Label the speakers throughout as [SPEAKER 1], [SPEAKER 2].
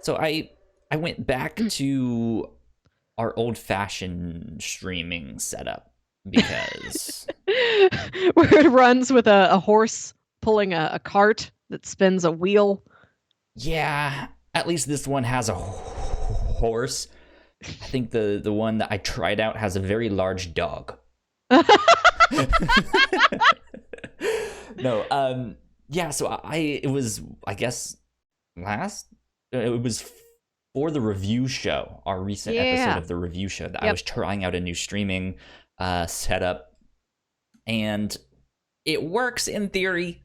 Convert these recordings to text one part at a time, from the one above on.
[SPEAKER 1] So I went back to our old-fashioned streaming setup because
[SPEAKER 2] Where it runs with a horse pulling a cart that spins a wheel.
[SPEAKER 1] yeah, at least this one has a horse. I think the one that I tried out has a very large dog. No, yeah, so it was, I guess, last it was for the review show, our recent episode
[SPEAKER 2] Yeah.
[SPEAKER 1] of the review show, that I
[SPEAKER 2] Yep.
[SPEAKER 1] was trying out a new streaming setup, and it works in theory.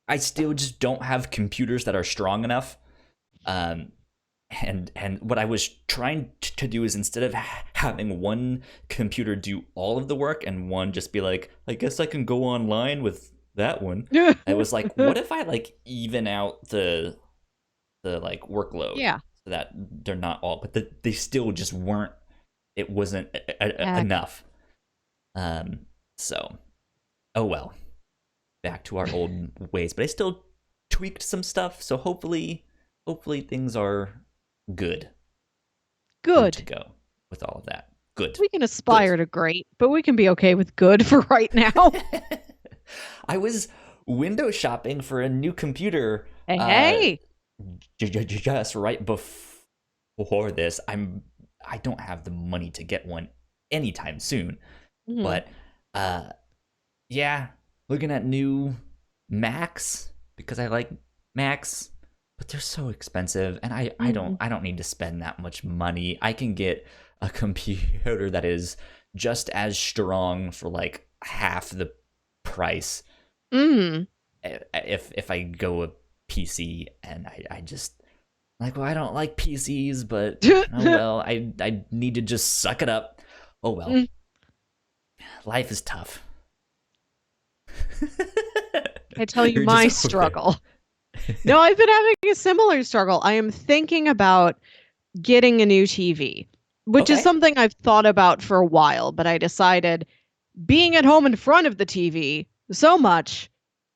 [SPEAKER 1] I still just don't have computers that are strong enough. Um, and what I was trying to do is, instead of having one computer do all of the work and one just be like, I guess I can go online with that one. I was like, what if I like even out the like workload
[SPEAKER 2] Yeah.
[SPEAKER 1] so that they're not all, but they still just weren't. It wasn't
[SPEAKER 2] Heck.
[SPEAKER 1] enough. So, oh well, back to our old ways. But I still tweaked some stuff, so hopefully things are good to
[SPEAKER 2] Good.
[SPEAKER 1] go with all of that. Good,
[SPEAKER 2] We can
[SPEAKER 1] good.
[SPEAKER 2] aspire to great, but we can be okay with good for right now.
[SPEAKER 1] I was window shopping for a new computer
[SPEAKER 2] Hey,
[SPEAKER 1] uh
[SPEAKER 2] hey.
[SPEAKER 1] just right before this. I don't have the money to get one anytime soon,
[SPEAKER 2] Mhm.
[SPEAKER 1] but uh yeah, looking at new Macs because I like Macs, but they're so expensive, and
[SPEAKER 2] Mhm.
[SPEAKER 1] I don't need to spend that much money. I can get a computer that is just as strong for like half the price
[SPEAKER 2] Mhm.
[SPEAKER 1] if I go a PC, and I just like, well, I don't like PCs, but oh well, I need to just suck it up. Oh well, life is tough.
[SPEAKER 2] I tell you
[SPEAKER 1] You're just
[SPEAKER 2] my
[SPEAKER 1] over there.
[SPEAKER 2] struggle. No, I've been having a similar struggle. I am thinking about getting a new TV, which is
[SPEAKER 1] Okay.
[SPEAKER 2] something I've thought about for a while, but I decided being at home in front of the TV so much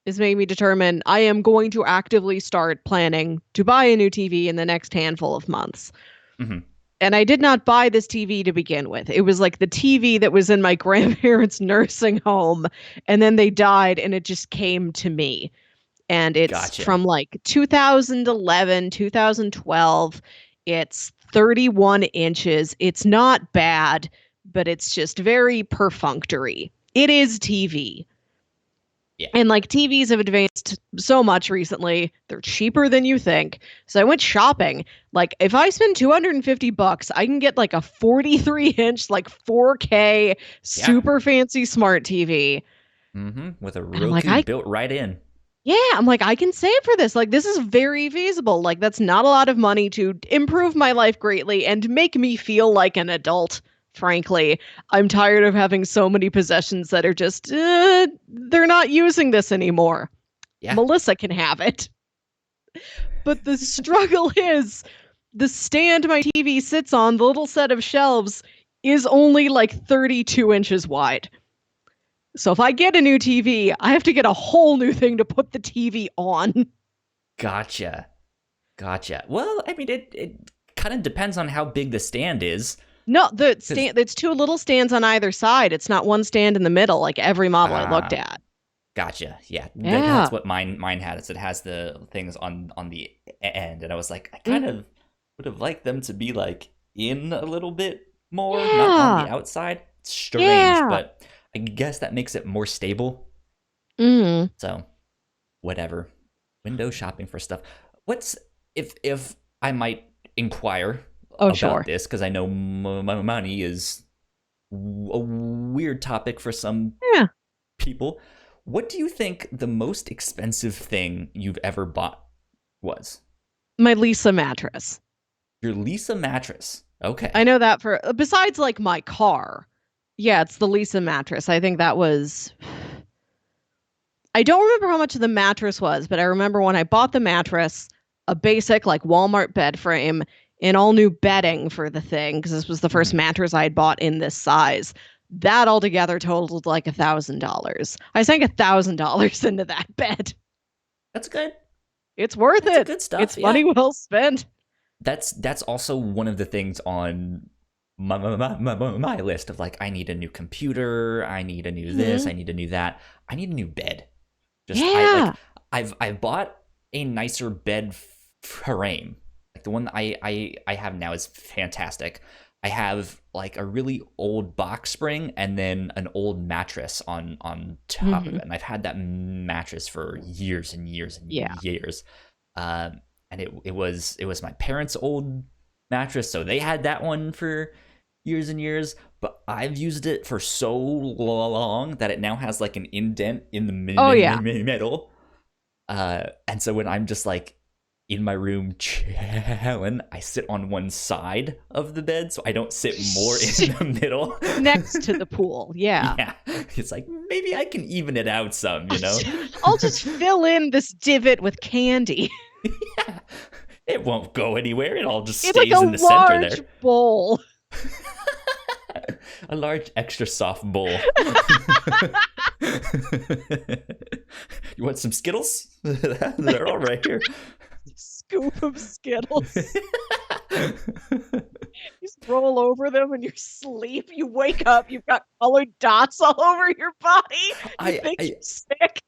[SPEAKER 2] is making me determine I am going to actively start planning to buy a new TV in the next handful of months.
[SPEAKER 1] Hmm.
[SPEAKER 2] And I did not buy this TV to begin with. It was like the TV that was in my grandparents' nursing home, and then they died, and it just came to me. And it's
[SPEAKER 1] Gotcha.
[SPEAKER 2] from like 2011, 2012. It's 31 inches. It's not bad, but it's just very perfunctory. It is TV.
[SPEAKER 1] Yeah.
[SPEAKER 2] And like TVs have advanced so much recently, they're cheaper than you think. So I went shopping. Like if I spend $250, I can get like a 43-inch, like 4K,
[SPEAKER 1] Yeah.
[SPEAKER 2] super fancy smart TV.
[SPEAKER 1] With a
[SPEAKER 2] And I'm like,
[SPEAKER 1] Roku built right in.
[SPEAKER 2] yeah, I'm like, I can save for this. Like, this is very feasible. Like, that's not a lot of money to improve my life greatly and make me feel like an adult, frankly. I'm tired of having so many possessions that are just, they're not using this anymore.
[SPEAKER 1] Yeah.
[SPEAKER 2] Melissa can have it. But the struggle is the stand my TV sits on, the little set of shelves, is only like 32 inches wide. So if I get a new TV, I have to get a whole new thing to put the TV on.
[SPEAKER 1] Gotcha. Gotcha. Well, I mean, it kind of depends on how big the stand is.
[SPEAKER 2] No, the
[SPEAKER 1] Because,
[SPEAKER 2] stand it's two little stands on either side. It's not one stand in the middle like every model I looked
[SPEAKER 1] ah,
[SPEAKER 2] at.
[SPEAKER 1] gotcha. Yeah, that's
[SPEAKER 2] Yeah.
[SPEAKER 1] what mine had. Is it has the things on the end, and I was like, I kind
[SPEAKER 2] Mhm.
[SPEAKER 1] of would have liked them to be like in a little bit more, not on the
[SPEAKER 2] Yeah.
[SPEAKER 1] outside. It's strange,
[SPEAKER 2] Yeah.
[SPEAKER 1] but I guess that makes it more stable.
[SPEAKER 2] Mm.
[SPEAKER 1] So whatever. Window shopping for stuff. What's if I might inquire
[SPEAKER 2] Oh,
[SPEAKER 1] about
[SPEAKER 2] sure.
[SPEAKER 1] this, because I know money is a weird topic for some
[SPEAKER 2] Yeah.
[SPEAKER 1] people. What do you think the most expensive thing you've ever bought was?
[SPEAKER 2] My Lisa mattress.
[SPEAKER 1] Your Lisa mattress.
[SPEAKER 2] I
[SPEAKER 1] Okay.
[SPEAKER 2] know that for besides like my car. Yeah, it's the Lisa mattress. I think that was I don't remember how much the mattress was, but I remember when I bought the mattress, a basic like Walmart bed frame and all new bedding for the thing because this was the first
[SPEAKER 1] Hmm.
[SPEAKER 2] mattress I had bought in this size. That altogether totaled like $1,000. I sank $1,000 into that bed.
[SPEAKER 1] That's good.
[SPEAKER 2] It's worth
[SPEAKER 1] That's a
[SPEAKER 2] it.
[SPEAKER 1] good stuff.
[SPEAKER 2] It's
[SPEAKER 1] Yeah.
[SPEAKER 2] money well spent.
[SPEAKER 1] That's also one of the things on my list of like, I need a new computer, I need a new this,
[SPEAKER 2] Hmm.
[SPEAKER 1] I need a new that, I need a new bed. Just I like
[SPEAKER 2] Yeah.
[SPEAKER 1] I've bought a nicer bed frame. Like the one that I have now is fantastic. I have like a really old box spring and then an old mattress on top of
[SPEAKER 2] Hmm.
[SPEAKER 1] it, and I've had that mattress for years and years and
[SPEAKER 2] Yeah.
[SPEAKER 1] years. And it was my parents' old mattress, so they had that one for years and years. But I've used it for so long that it now has like an indent in the
[SPEAKER 2] Oh yeah.
[SPEAKER 1] middle. And so when I'm just like in my room chilling, I sit on one side of the bed so I don't sit more in the middle.
[SPEAKER 2] Next to the pool. Yeah.
[SPEAKER 1] Yeah, it's like maybe I can even it out some, you know?
[SPEAKER 2] I'll just fill in this divot with candy.
[SPEAKER 1] Yeah, it won't go anywhere. It all just
[SPEAKER 2] It's like a
[SPEAKER 1] stays in the center
[SPEAKER 2] large
[SPEAKER 1] there.
[SPEAKER 2] bowl.
[SPEAKER 1] A large extra soft bowl. You want some Skittles? They're all right here.
[SPEAKER 2] Scoop of Skittles. You just roll over them in your sleep. You wake up, you've got colored dots all over your body. You think you're sick.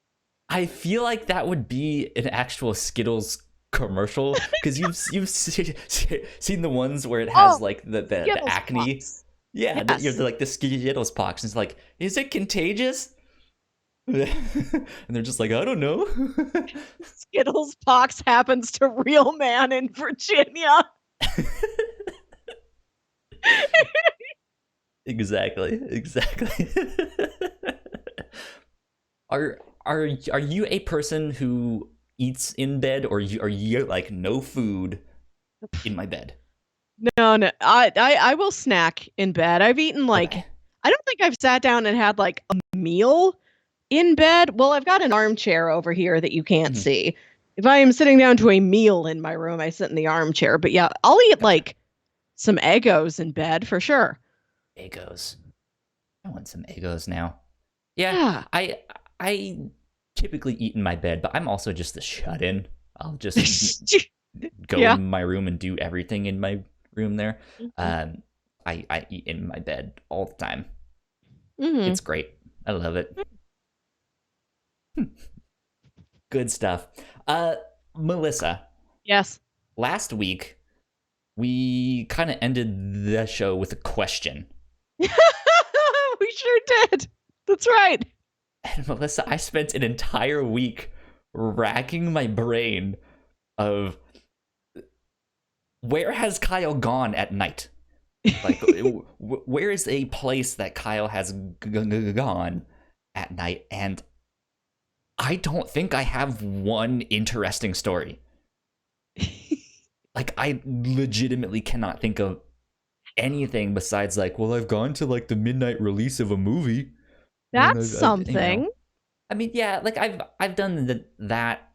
[SPEAKER 1] I feel like that would be an actual Skittles commercial, because you've seen the ones where it has like the
[SPEAKER 2] Skittles
[SPEAKER 1] acne.
[SPEAKER 2] pox.
[SPEAKER 1] Yeah,
[SPEAKER 2] Yes.
[SPEAKER 1] you're like the Skittles pox. And it's like, is it contagious? And they're just like, I don't know.
[SPEAKER 2] Skittles pox happens to real man in Virginia.
[SPEAKER 1] Exactly. Are you a person who eats in bed, or are you like no food in my bed?
[SPEAKER 2] No. I will snack in bed. I've eaten like
[SPEAKER 1] Okay.
[SPEAKER 2] I don't think I've sat down and had like a meal in bed. Well, I've got an armchair over here that you can't
[SPEAKER 1] Mhm.
[SPEAKER 2] see. If I am sitting down to a meal in my room, I sit in the armchair. But yeah, I'll eat
[SPEAKER 1] Gotcha.
[SPEAKER 2] like some Eggos in bed for sure.
[SPEAKER 1] Egos. I want some Egos now. Yeah,
[SPEAKER 2] Yeah.
[SPEAKER 1] I typically eat in my bed, but I'm also just the shut in. I'll just go
[SPEAKER 2] Yeah.
[SPEAKER 1] in my room and do everything in my room there.
[SPEAKER 2] Mhm.
[SPEAKER 1] Um, I eat in my bed all the time.
[SPEAKER 2] Mhm.
[SPEAKER 1] It's great. I love it. Good stuff. Melissa,
[SPEAKER 2] Yes.
[SPEAKER 1] last week we kind of ended the show with a question.
[SPEAKER 2] We sure did. That's right.
[SPEAKER 1] And Melissa, I spent an entire week racking my brain of where has Kyle gone at night? Like, where is a place that Kyle has gone at night? And I don't think I have one interesting story. Like, I legitimately cannot think of anything besides like, well, I've gone to like the midnight release of a movie, and
[SPEAKER 2] That's something.
[SPEAKER 1] I mean, yeah, like I've done that.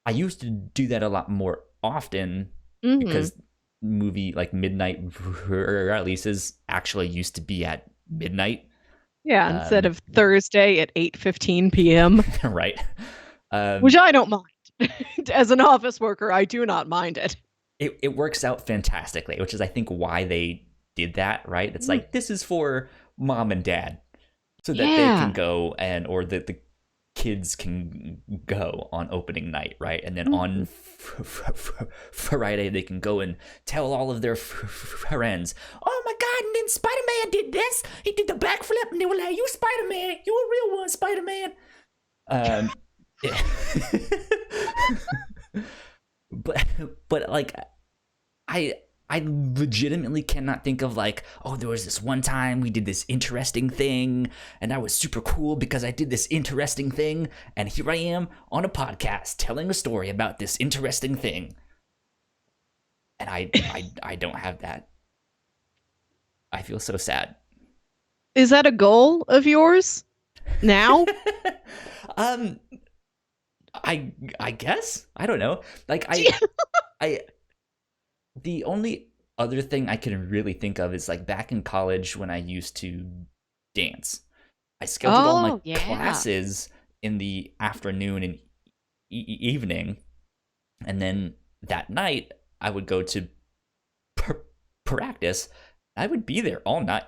[SPEAKER 1] I used to do that a lot more often
[SPEAKER 2] Mhm.
[SPEAKER 1] because movie like midnight releases actually used to be at midnight.
[SPEAKER 2] Yeah, instead
[SPEAKER 1] Um,
[SPEAKER 2] of Thursday at 8:15 p.m.,
[SPEAKER 1] right.
[SPEAKER 2] which
[SPEAKER 1] Um,
[SPEAKER 2] I don't mind. As an office worker, I do not mind it.
[SPEAKER 1] it works out fantastically, which is I think why they did that. Right. It's
[SPEAKER 2] Mm.
[SPEAKER 1] like, this is for mom and dad, so that they can
[SPEAKER 2] Yeah.
[SPEAKER 1] go, and or that the kids can go on opening night, right? And then on
[SPEAKER 2] Mhm.
[SPEAKER 1] Friday they can go and tell all of their friends, oh my god, and then Spider-Man did this, he did the backflip, and they were like, you Spider-Man, you a real one, Spider-Man. Yeah. but like, I I legitimately cannot think of like, oh, there was this one time we did this interesting thing, and that was super cool because I did this interesting thing, and here I am on a podcast telling a story about this interesting thing. And I don't have that. I feel so sad.
[SPEAKER 2] Is that a goal of yours now?
[SPEAKER 1] um I guess. I don't know. Like I the only other thing I can really think of is like back in college when I used to dance. I scheduled all my
[SPEAKER 2] Oh, yeah.
[SPEAKER 1] classes in the afternoon and evening, And then that night, I would go to pr- practice. I would be there all night.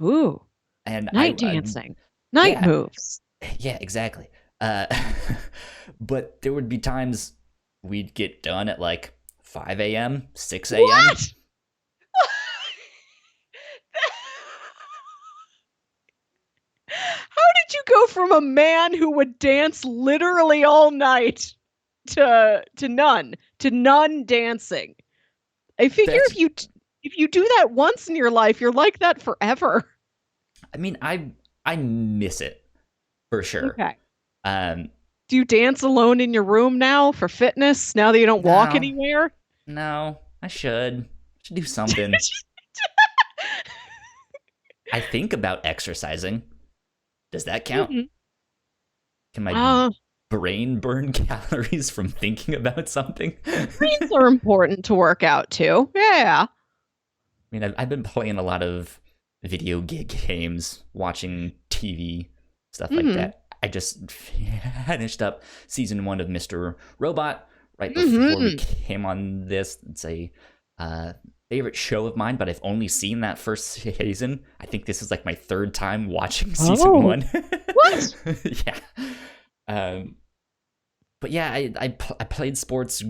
[SPEAKER 2] Ooh,
[SPEAKER 1] And
[SPEAKER 2] night dancing, night
[SPEAKER 1] yeah,
[SPEAKER 2] moves.
[SPEAKER 1] yeah, exactly. Uh, but there would be times we'd get done at like 5 a.m., 6 a.m.
[SPEAKER 2] What? How did you go from a man who would dance literally all night to none dancing? I figure
[SPEAKER 1] That's,
[SPEAKER 2] if you do that once in your life, you're like that forever.
[SPEAKER 1] I mean, I miss it for sure.
[SPEAKER 2] Okay.
[SPEAKER 1] Um,
[SPEAKER 2] Do you dance alone in your room now for fitness? Now that you don't walk
[SPEAKER 1] no,
[SPEAKER 2] anywhere?
[SPEAKER 1] no, I should do something. I think about exercising. Does that count?
[SPEAKER 2] Mhm.
[SPEAKER 1] Can my
[SPEAKER 2] Uh,
[SPEAKER 1] brain burn calories from thinking about something?
[SPEAKER 2] Greens are important to work out too. Yeah.
[SPEAKER 1] I mean, I've been playing a lot of video games, watching TV, stuff like
[SPEAKER 2] Hmm.
[SPEAKER 1] that. I just finished up season 1 of Mr. Robot right before we
[SPEAKER 2] Hmm.
[SPEAKER 1] came on this. It's a uh, favorite show of mine, but I've only seen that first season. I think this is like my third time watching season
[SPEAKER 2] Oh,
[SPEAKER 1] 1.
[SPEAKER 2] what?
[SPEAKER 1] Yeah. Um, but yeah, I played sports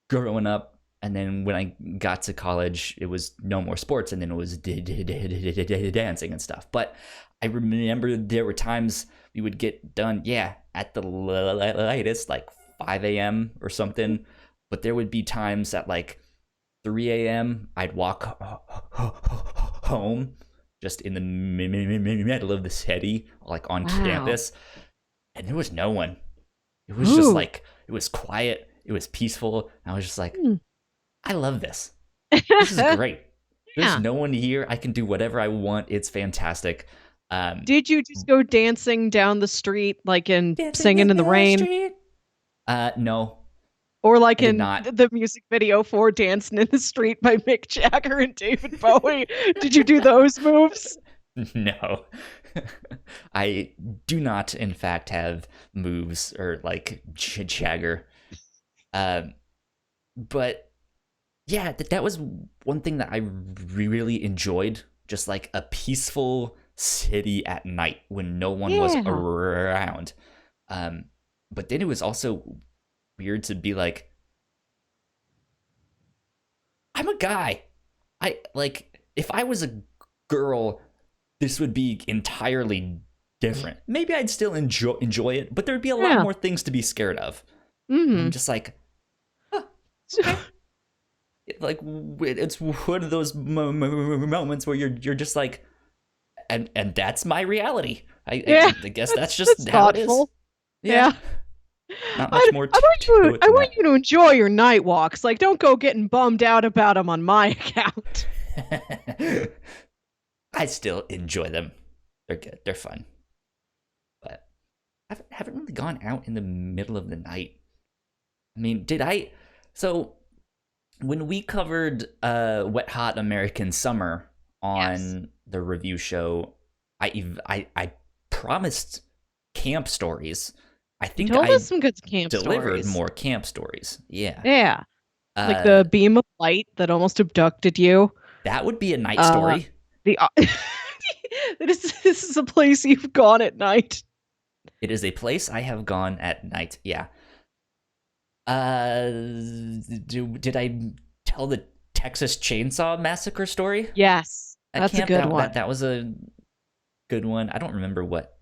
[SPEAKER 1] growing up, and then when I got to college, it was no more sports, and then it was dancing and stuff. But I remember there were times we would get done, yeah, at the latest, like 5 a.m. or something. But there would be times at like 3 a.m. I'd walk home just in the middle of the city, like on
[SPEAKER 2] Wow.
[SPEAKER 1] campus, and there was no one. It was just
[SPEAKER 2] Ooh.
[SPEAKER 1] like, it was quiet, it was peaceful. I was just like,
[SPEAKER 2] Hmm.
[SPEAKER 1] I love this. This is great. There's
[SPEAKER 2] Yeah.
[SPEAKER 1] no one here. I can do whatever I want. It's fantastic. Um,
[SPEAKER 2] Did you just go dancing down the street, like in
[SPEAKER 1] Dancing
[SPEAKER 2] Singing
[SPEAKER 1] in
[SPEAKER 2] in the
[SPEAKER 1] the
[SPEAKER 2] Rain?
[SPEAKER 1] street. No,
[SPEAKER 2] Or like
[SPEAKER 1] I did
[SPEAKER 2] in
[SPEAKER 1] not.
[SPEAKER 2] the music video for Dancing in the Street by Mick Jagger and David Bowie? Did you do those moves?
[SPEAKER 1] No. I do not, in fact, have moves or like Jagger. Um, but yeah, that was one thing that I really enjoyed. Just like a peaceful city at night when no one was
[SPEAKER 2] Yeah.
[SPEAKER 1] around. Um, but then it was also weird to be like, I'm a guy. I like if I was a girl, this would be entirely different. Maybe I'd still enjoy it, but there'd be a lot
[SPEAKER 2] Yeah.
[SPEAKER 1] more things to be scared of. And
[SPEAKER 2] Hmm.
[SPEAKER 1] I'm just like, huh, okay. Like it's one of those moments where you're just like, and that's my reality.
[SPEAKER 2] Yeah.
[SPEAKER 1] I guess that's
[SPEAKER 2] That's
[SPEAKER 1] just how it is.
[SPEAKER 2] thoughtful.
[SPEAKER 1] Yeah,
[SPEAKER 2] Yeah.
[SPEAKER 1] not much more to it
[SPEAKER 2] I
[SPEAKER 1] than
[SPEAKER 2] want
[SPEAKER 1] that.
[SPEAKER 2] you to enjoy your night walks. Like, don't go getting bummed out about them on my account.
[SPEAKER 1] I still enjoy them. They're good. They're fun. But I haven't really gone out in the middle of the night. I mean, did I? So when we covered Wet Hot American Summer
[SPEAKER 2] Yes.
[SPEAKER 1] on the review show, I promised camp stories. I
[SPEAKER 2] You
[SPEAKER 1] think
[SPEAKER 2] told us
[SPEAKER 1] I
[SPEAKER 2] some good camp
[SPEAKER 1] delivered
[SPEAKER 2] stories.
[SPEAKER 1] more camp stories. Yeah.
[SPEAKER 2] Yeah. Like
[SPEAKER 1] Uh,
[SPEAKER 2] the beam of light that almost abducted you.
[SPEAKER 1] that would be a night
[SPEAKER 2] Uh,
[SPEAKER 1] story.
[SPEAKER 2] the this is a place you've gone at night.
[SPEAKER 1] It is a place I have gone at night. Yeah. Uh, did I tell the Texas Chainsaw Massacre story
[SPEAKER 2] Yes,
[SPEAKER 1] at
[SPEAKER 2] that's a
[SPEAKER 1] camp?
[SPEAKER 2] good
[SPEAKER 1] That
[SPEAKER 2] one.
[SPEAKER 1] that was a good one. I don't remember what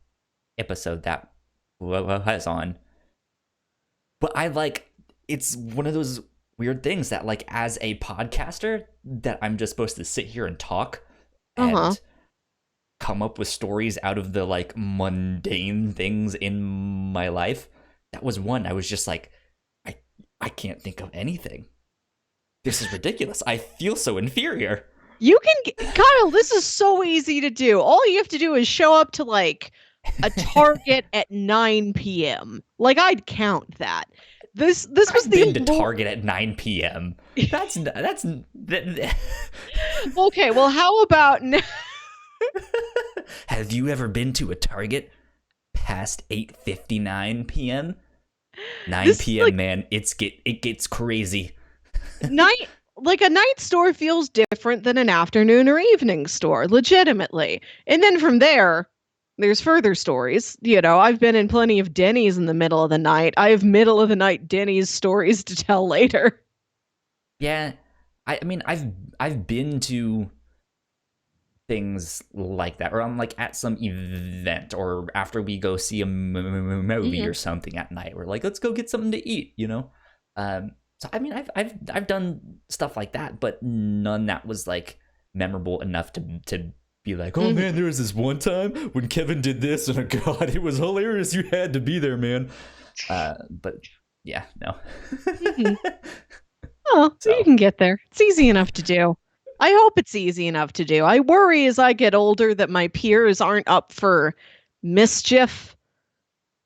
[SPEAKER 1] episode that was on, but I like it's one of those weird things that like as a podcaster that I'm just supposed to sit here and talk
[SPEAKER 2] Uh huh.
[SPEAKER 1] and come up with stories out of the like mundane things in my life. That was one. I was just like, I I can't think of anything. This is ridiculous. I feel so inferior.
[SPEAKER 2] You can Kyle. This is so easy to do. All you have to do is show up to like a Target at 9 p.m. Like I'd count that. This was
[SPEAKER 1] I've
[SPEAKER 2] the
[SPEAKER 1] been to
[SPEAKER 2] allure.
[SPEAKER 1] Target at 9 p.m. That's
[SPEAKER 2] Okay, well, how about
[SPEAKER 1] Have you ever been to a Target past 8:59 p.m.? 9
[SPEAKER 2] This is
[SPEAKER 1] p.m. man, it gets crazy.
[SPEAKER 2] night like a night store feels different than an afternoon or evening store, legitimately. And then from there, there's further stories. I've been in plenty of Denny's in the middle of the night. I have middle of the night Denny's stories to tell later.
[SPEAKER 1] Yeah, I mean I've been to things like that, or I'm like at some event, or after we go see a movie
[SPEAKER 2] Mhm.
[SPEAKER 1] or something at night. We're like, let's go get something to eat, So I mean, I've done stuff like that, but none that was like memorable enough to be like, oh man,
[SPEAKER 2] Mhm.
[SPEAKER 1] there was this one time when Kevin did this, and oh god, it was hilarious. You had to be there, man. But yeah, no.
[SPEAKER 2] Mhm. Oh, you
[SPEAKER 1] So
[SPEAKER 2] can get there. It's easy enough to do. I hope it's easy enough to do. I worry as I get older that my peers aren't up for mischief.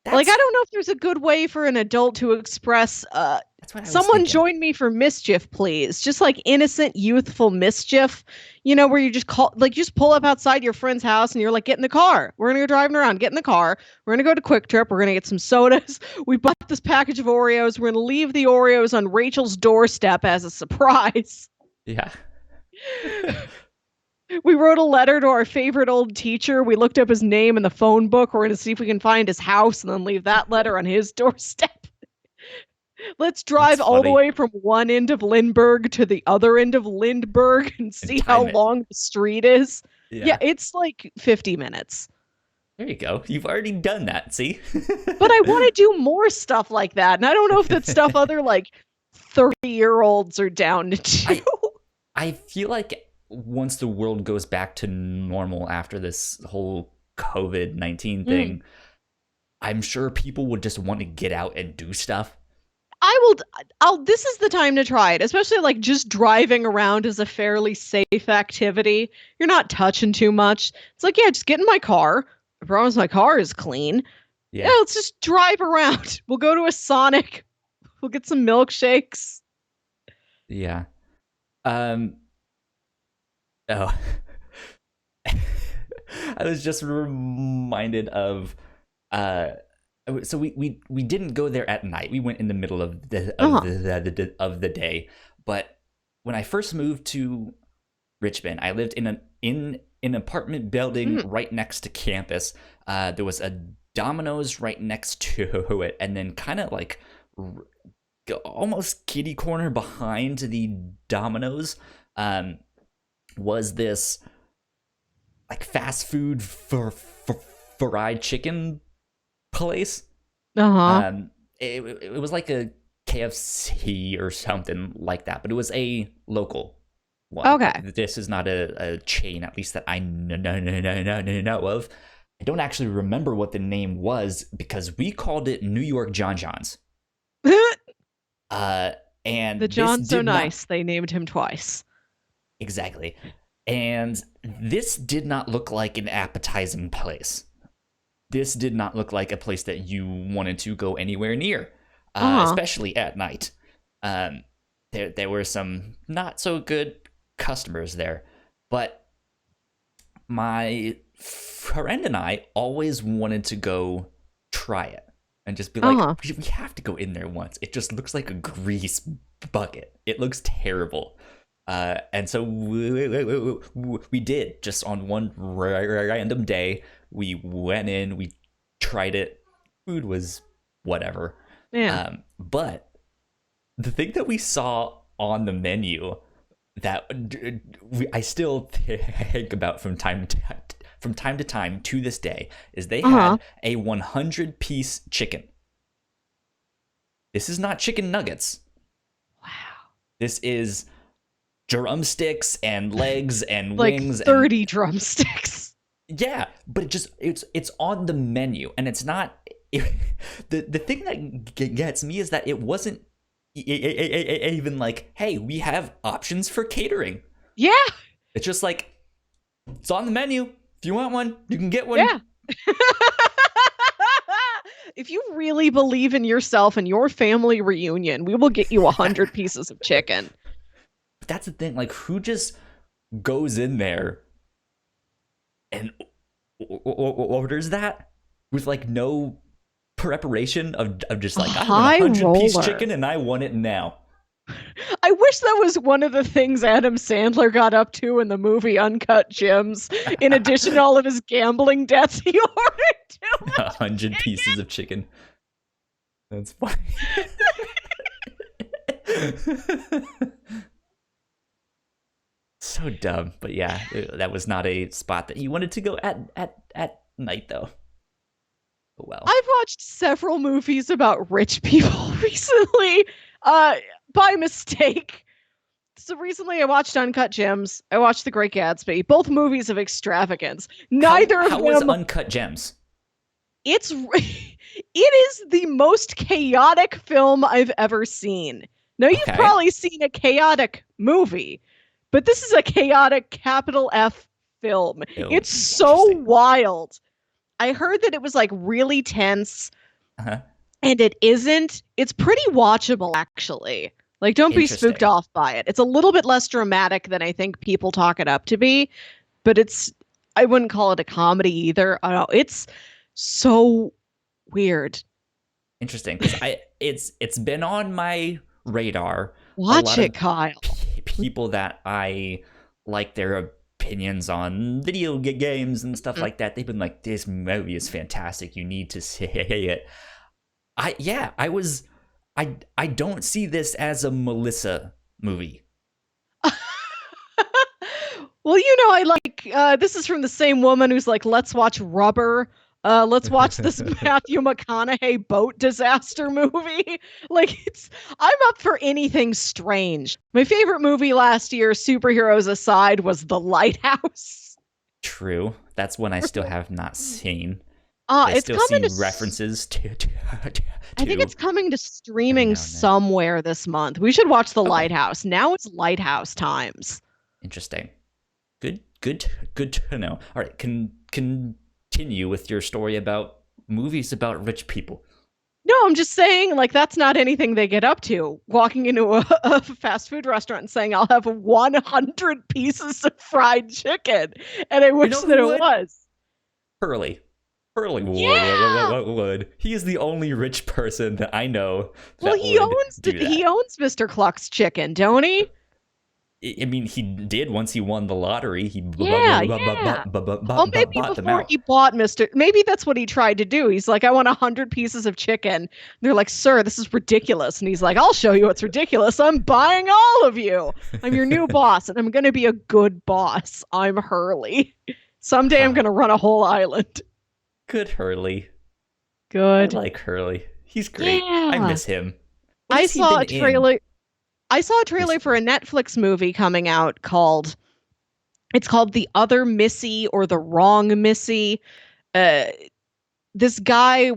[SPEAKER 2] Like, I
[SPEAKER 1] that's
[SPEAKER 2] don't know if there's a good way for an adult to express,
[SPEAKER 1] that's what I was
[SPEAKER 2] someone
[SPEAKER 1] thinking.
[SPEAKER 2] join me for mischief, please. Just like innocent, youthful mischief, where you just just pull up outside your friend's house and you're like, get in the car. We're going to go driving around. Get in the car. We're going to go to Quick Trip. We're going to get some sodas. We bought this package of Oreos. We're going to leave the Oreos on Rachel's doorstep as a surprise.
[SPEAKER 1] Yeah.
[SPEAKER 2] We wrote a letter to our favorite old teacher. We looked up his name in the phone book. We're going to see if we can find his house and then leave that letter on his doorstep. Let's
[SPEAKER 1] That's
[SPEAKER 2] drive all the
[SPEAKER 1] funny.
[SPEAKER 2] way from one end of Lindbergh to the other end of Lindbergh and
[SPEAKER 1] And
[SPEAKER 2] see how
[SPEAKER 1] time it.
[SPEAKER 2] long the street is. Yeah,
[SPEAKER 1] Yeah.
[SPEAKER 2] it's like 50 minutes.
[SPEAKER 1] There you go. You've already done that. See.
[SPEAKER 2] But I want to do more stuff like that. And I don't know if that's stuff other like 30-year-olds are down to do.
[SPEAKER 1] I I feel like once the world goes back to normal after this whole COVID-19
[SPEAKER 2] Mm.
[SPEAKER 1] thing, I'm sure people would just want to get out and do stuff.
[SPEAKER 2] I will I'll this is the time to try it, especially like just driving around is a fairly safe activity. You're not touching too much. It's like, yeah, just get in my car. I promise my car is clean. Yeah,
[SPEAKER 1] Yeah.
[SPEAKER 2] let's just drive around. We'll go to a Sonic. We'll get some milkshakes.
[SPEAKER 1] Yeah. Um oh. I was just reminded of uh so we didn't go there at night. We went in the middle of
[SPEAKER 2] Uh-huh.
[SPEAKER 1] the day. But when I first moved to Richmond, I lived in an apartment building
[SPEAKER 2] Mhm.
[SPEAKER 1] right next to campus. There was a Domino's right next to it, and then kind of like almost kitty corner behind the Domino's um, was this like fast food for fried chicken place.
[SPEAKER 2] Uh-huh.
[SPEAKER 1] Um, it was like a KFC or something like that, but it was a local one.
[SPEAKER 2] Okay.
[SPEAKER 1] This is not a chain, at least that I know of. I don't actually remember what the name was because we called it New York John John's. Uh,
[SPEAKER 2] The
[SPEAKER 1] and this
[SPEAKER 2] John's so
[SPEAKER 1] did not
[SPEAKER 2] nice, they named him twice.
[SPEAKER 1] exactly, and this did not look like an appetizing place. This did not look like a place that you wanted to go anywhere near,
[SPEAKER 2] Uh-huh.
[SPEAKER 1] especially at night. Um, there were some not so good customers there, but my friend and I always wanted to go try it and just be like,
[SPEAKER 2] Uh-huh.
[SPEAKER 1] we have to go in there once. It just looks like a grease bucket. It looks terrible. And so we did just on one random day. We went in, we tried it. Food was whatever.
[SPEAKER 2] Yeah.
[SPEAKER 1] But the thing that we saw on the menu that I still think about from time to time to this day is they
[SPEAKER 2] Uh-huh.
[SPEAKER 1] had a 100-piece chicken. This is not chicken nuggets.
[SPEAKER 2] Wow.
[SPEAKER 1] This is drumsticks and legs and
[SPEAKER 2] Like
[SPEAKER 1] wings and
[SPEAKER 2] 30 drumsticks.
[SPEAKER 1] yeah, but it's on the menu and it's not the thing that gets me is that it wasn't even like, hey, we have options for catering.
[SPEAKER 2] Yeah.
[SPEAKER 1] It's just like it's on the menu. If you want one, you can get one.
[SPEAKER 2] Yeah. If you really believe in yourself and your family reunion, we will get you 100 pieces of chicken.
[SPEAKER 1] But that's the thing. Like, who just goes in there and orders that with like no preparation of just
[SPEAKER 2] A
[SPEAKER 1] like, I want a
[SPEAKER 2] high
[SPEAKER 1] 100-piece
[SPEAKER 2] roller.
[SPEAKER 1] chicken and I want it now.
[SPEAKER 2] I wish that was one of the things Adam Sandler got up to in the movie Uncut Gems. In addition to all of his gambling debts, he ordered too much
[SPEAKER 1] 100 pieces of chicken. That's funny. So dumb, but yeah, that was not a spot that you wanted to go at night though. Oh well.
[SPEAKER 2] I've watched several movies about rich people recently, by mistake. So recently I watched Uncut Gems. I watched The Great Gatsby. Both movies of extravagance. Neither
[SPEAKER 1] How
[SPEAKER 2] of
[SPEAKER 1] was
[SPEAKER 2] them.
[SPEAKER 1] Uncut Gems?
[SPEAKER 2] It's it is the most chaotic film I've ever seen. Now you've
[SPEAKER 1] Okay.
[SPEAKER 2] probably seen a chaotic movie, but this is a chaotic capital F film.
[SPEAKER 1] Oh,
[SPEAKER 2] It's so wild. I heard that it was like really tense,
[SPEAKER 1] Uh-huh.
[SPEAKER 2] and it isn't. It's pretty watchable actually. Like don't be spooked
[SPEAKER 1] Interesting.
[SPEAKER 2] off by it. It's a little bit less dramatic than I think people talk it up to be, but I wouldn't call it a comedy either. I don't know. It's so weird.
[SPEAKER 1] Interesting, because it's been on my radar. A
[SPEAKER 2] Watch
[SPEAKER 1] lot of
[SPEAKER 2] it, Kyle.
[SPEAKER 1] people that I like their opinions on video games and stuff like that, they've been like, this movie is fantastic, you need to see it. I don't see this as a Melissa movie.
[SPEAKER 2] Well, I like this is from the same woman who's like, let's watch Rubber. Let's watch this Matthew McConaughey boat disaster movie. Like I'm up for anything strange. My favorite movie last year, superheroes aside, was The Lighthouse.
[SPEAKER 1] True, that's one I still have not seen. I
[SPEAKER 2] It's
[SPEAKER 1] still see
[SPEAKER 2] coming to
[SPEAKER 1] references to
[SPEAKER 2] I think it's coming to
[SPEAKER 1] every
[SPEAKER 2] streaming
[SPEAKER 1] now and then.
[SPEAKER 2] somewhere this month. We should watch The
[SPEAKER 1] Okay,
[SPEAKER 2] Lighthouse. Now it's Lighthouse times.
[SPEAKER 1] interesting. Good to know. All right, continue with your story about movies about rich people.
[SPEAKER 2] No, I'm just saying, like, that's not anything they get up to. Walking into a fast food restaurant and saying, I'll have 100 pieces of fried chicken. And I
[SPEAKER 1] You
[SPEAKER 2] wish
[SPEAKER 1] know
[SPEAKER 2] that
[SPEAKER 1] who
[SPEAKER 2] it
[SPEAKER 1] would?
[SPEAKER 2] was.
[SPEAKER 1] Hurley
[SPEAKER 2] Yeah.
[SPEAKER 1] would. He is the only rich person that I know
[SPEAKER 2] Well,
[SPEAKER 1] that would do
[SPEAKER 2] he
[SPEAKER 1] that.
[SPEAKER 2] owns Mr. Cluck's chicken, don't he?
[SPEAKER 1] I mean, he did once he won the lottery. He
[SPEAKER 2] Yeah, yeah. Well, maybe
[SPEAKER 1] bought them
[SPEAKER 2] before
[SPEAKER 1] out.
[SPEAKER 2] he bought maybe that's what he tried to do. He's like, I want 100 pieces of chicken. They're like, sir, this is ridiculous. And he's like, I'll show you what's ridiculous. I'm buying all of you. I'm your new boss, and I'm going to be a good boss. I'm Hurley. Someday I'm going to run a whole island.
[SPEAKER 1] Good Hurley.
[SPEAKER 2] Good.
[SPEAKER 1] I like Hurley. He's great. I
[SPEAKER 2] Yeah.
[SPEAKER 1] miss him. What
[SPEAKER 2] I
[SPEAKER 1] has he
[SPEAKER 2] saw a
[SPEAKER 1] been in
[SPEAKER 2] trailer. I saw a trailer for a
[SPEAKER 1] recently?
[SPEAKER 2] Netflix movie coming out called The Other Missy or The Wrong Missy. Uh, this guy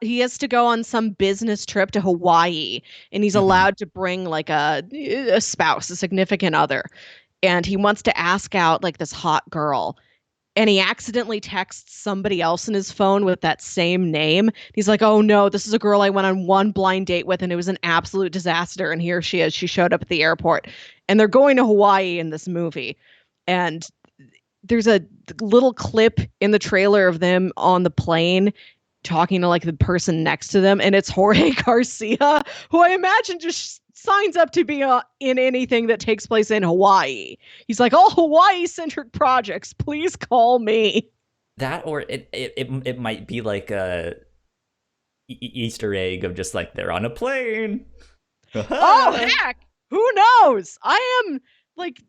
[SPEAKER 2] he has to go on some business trip to Hawaii, and he's
[SPEAKER 1] Mm-hmm.
[SPEAKER 2] allowed to bring like a spouse, a significant other, and he wants to ask out like this hot girl, and he accidentally texts somebody else in his phone with that same name. He's like, oh no, this is a girl I went on one blind date with and it was an absolute disaster, and here she is, she showed up at the airport, and they're going to Hawaii in this movie. And there's a little clip in the trailer of them on the plane talking to like the person next to them, and it's Jorge Garcia, who I imagine just signs up to be in anything that takes place in Hawaii. He's like, all Hawaii centric projects, please call me.
[SPEAKER 1] That, or it might be like a Easter egg of just like they're on a plane.
[SPEAKER 2] Oh heck, who knows? I am like,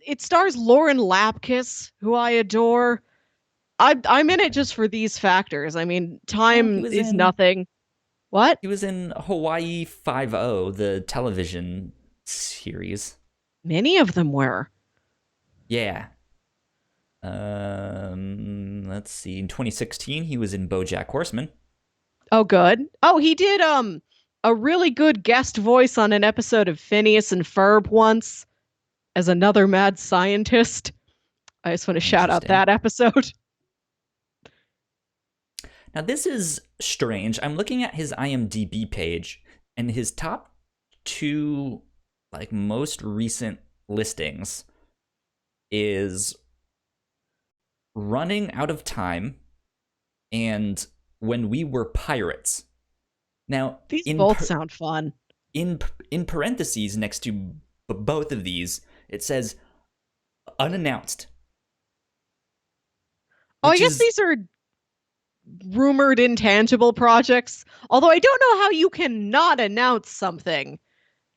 [SPEAKER 2] it stars Lauren Lapkus, who I adore. I'm in it just for these factors. I mean,
[SPEAKER 1] Oh, he
[SPEAKER 2] time
[SPEAKER 1] was
[SPEAKER 2] is
[SPEAKER 1] in
[SPEAKER 2] nothing. What?
[SPEAKER 1] he was in Hawaii 5-0, the television series.
[SPEAKER 2] Many of them were.
[SPEAKER 1] Yeah. Let's see. In 2016, he was in BoJack Horseman.
[SPEAKER 2] Oh, good. Oh, he did a really good guest voice on an episode of Phineas and Ferb once as another mad scientist. I just want to shout out
[SPEAKER 1] Interesting.
[SPEAKER 2] that episode.
[SPEAKER 1] Now, this is strange. I'm looking at his IMDb page, and his top two, like, most recent listings is Running Out of Time and when we were pirates. Now,
[SPEAKER 2] These both sound fun.
[SPEAKER 1] in parentheses next to both of these, it says unannounced.
[SPEAKER 2] Oh, I guess these are rumored intangible projects. Although I don't know how you can not announce something.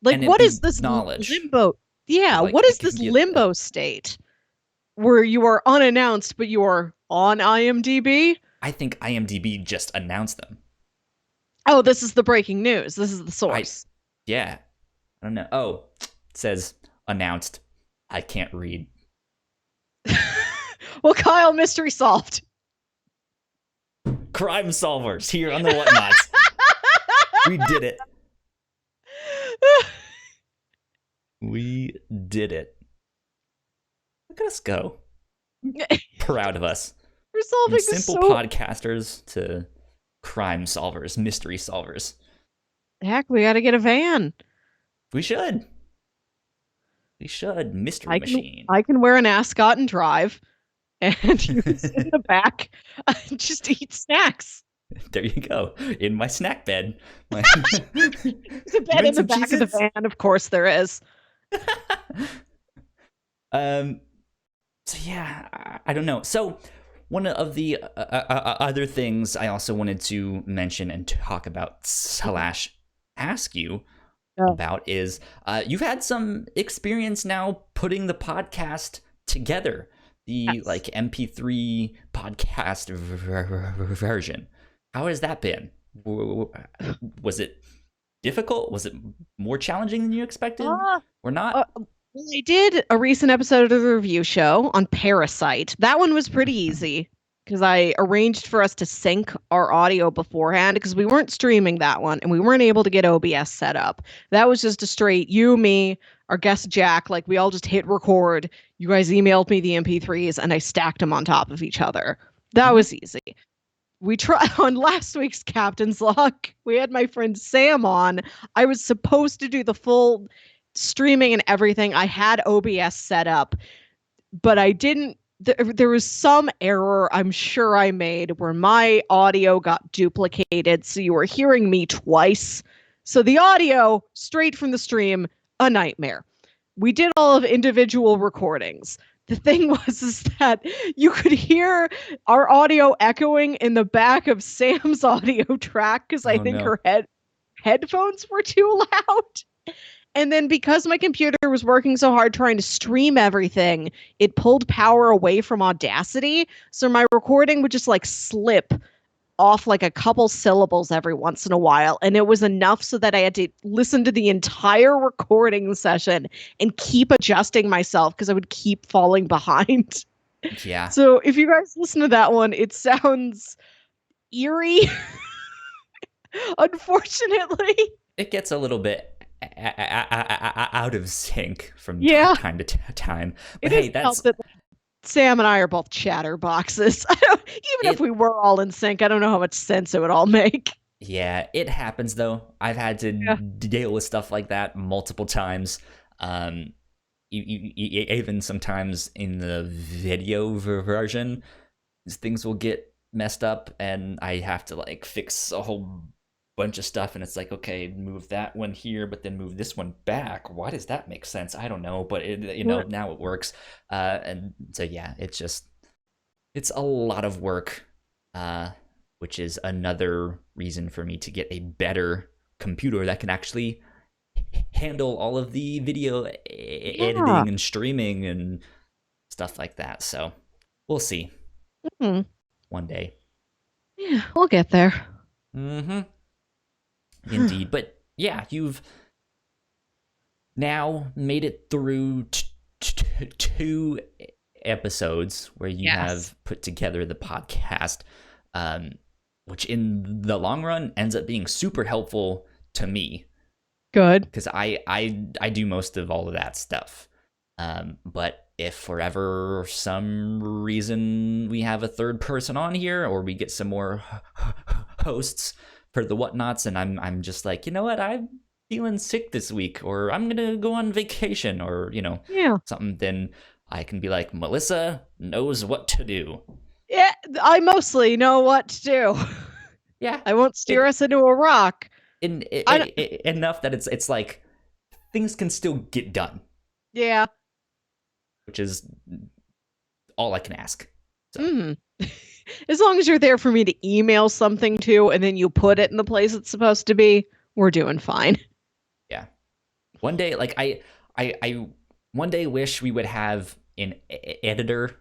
[SPEAKER 2] Like, what is this limbo? Yeah,
[SPEAKER 1] like,
[SPEAKER 2] what is this limbo state where you are unannounced but you are on IMDb?
[SPEAKER 1] I think IMDb just announced them.
[SPEAKER 2] Oh, this is the breaking news. This is the source.
[SPEAKER 1] I don't know. Oh, it says announced. I can't read.
[SPEAKER 2] Well, Kyle, mystery solved.
[SPEAKER 1] Crime solvers here on the Whatnauts. We did it. We did it. Look at us go. Proud of us.
[SPEAKER 2] We're solving
[SPEAKER 1] From simple podcasters to crime solvers, mystery solvers.
[SPEAKER 2] Heck, we got to get a van.
[SPEAKER 1] We should. Mystery machine.
[SPEAKER 2] I can wear an ascot and drive, and you can sit in the back and just eat snacks.
[SPEAKER 1] There you go. In my snack bed.
[SPEAKER 2] There's a bed in the back of the van. Of course there is.
[SPEAKER 1] So yeah, I don't know. So one of the other things I also wanted to mention and talk about / ask you about is you've had some experience now putting the podcast together, the like MP3 podcast version. How has that been? Was it difficult? Was it more challenging than you expected or not?
[SPEAKER 2] I did a recent episode of the review show on Parasite. That one was pretty easy because I arranged for us to sync our audio beforehand because we weren't streaming that one and we weren't able to get OBS set up. That was just a straight you, me, our guest Jack, like we all just hit record. You guys emailed me the MP3s and I stacked them on top of each other. That was easy. We tried on last week's Captain's Log. We had my friend Sam on. I was supposed to do the full streaming and everything. I had OBS set up, but I didn't. There was some error I'm sure I made where my audio got duplicated. So you were hearing me twice. So the audio straight from the stream, a nightmare. We did all of individual recordings. The thing was is that you could hear our audio echoing in the back of Sam's audio track because I think her headphones were too loud. And then because my computer was working so hard trying to stream everything, it pulled power away from Audacity. So my recording would just like slip off like a couple syllables every once in a while. And it was enough so that I had to listen to the entire recording session and keep adjusting myself because I would keep falling behind.
[SPEAKER 1] Yeah.
[SPEAKER 2] So if you guys listen to that one, it sounds eerie. Unfortunately.
[SPEAKER 1] It gets a little bit out of sync from time to time. But hey, that's
[SPEAKER 2] Sam and I are both chatterboxes. Even if we were all in sync, I don't know how much sense it would all make.
[SPEAKER 1] Yeah, it happens though. I've had to deal with stuff like that multiple times. Even sometimes in the video version, things will get messed up, and I have to like fix a whole bunch of stuff, and it's like, okay, move that one here, but then move this one back. Why does that make sense? I don't know, but now it works. And so yeah, it's a lot of work, which is another reason for me to get a better computer that can actually handle all of the video editing and streaming and stuff like that. So we'll see. One day.
[SPEAKER 2] Yeah, we'll get there.
[SPEAKER 1] Indeed. But yeah, you've now made it through two episodes where you have put together the podcast, which in the long run ends up being super helpful to me.
[SPEAKER 2] Good.
[SPEAKER 1] Because I do most of all of that stuff. But if for ever some reason we have a third person on here, or we get some more hosts for the Whatnauts, and I'm just like, you know what, I'm feeling sick this week, or I'm gonna go on vacation, or something, then I can be like, Melissa knows what to do.
[SPEAKER 2] Yeah, I mostly know what to do.
[SPEAKER 1] Yeah.
[SPEAKER 2] I won't steer
[SPEAKER 1] It
[SPEAKER 2] us into a rock. I don't,
[SPEAKER 1] enough that it's like things can still get done,
[SPEAKER 2] yeah.
[SPEAKER 1] which is all I can ask. So
[SPEAKER 2] Mm. As long as you're there for me to email something to and then you put it in the place it's supposed to be, we're doing fine.
[SPEAKER 1] yeah, one day, like I one day wish we would have an editor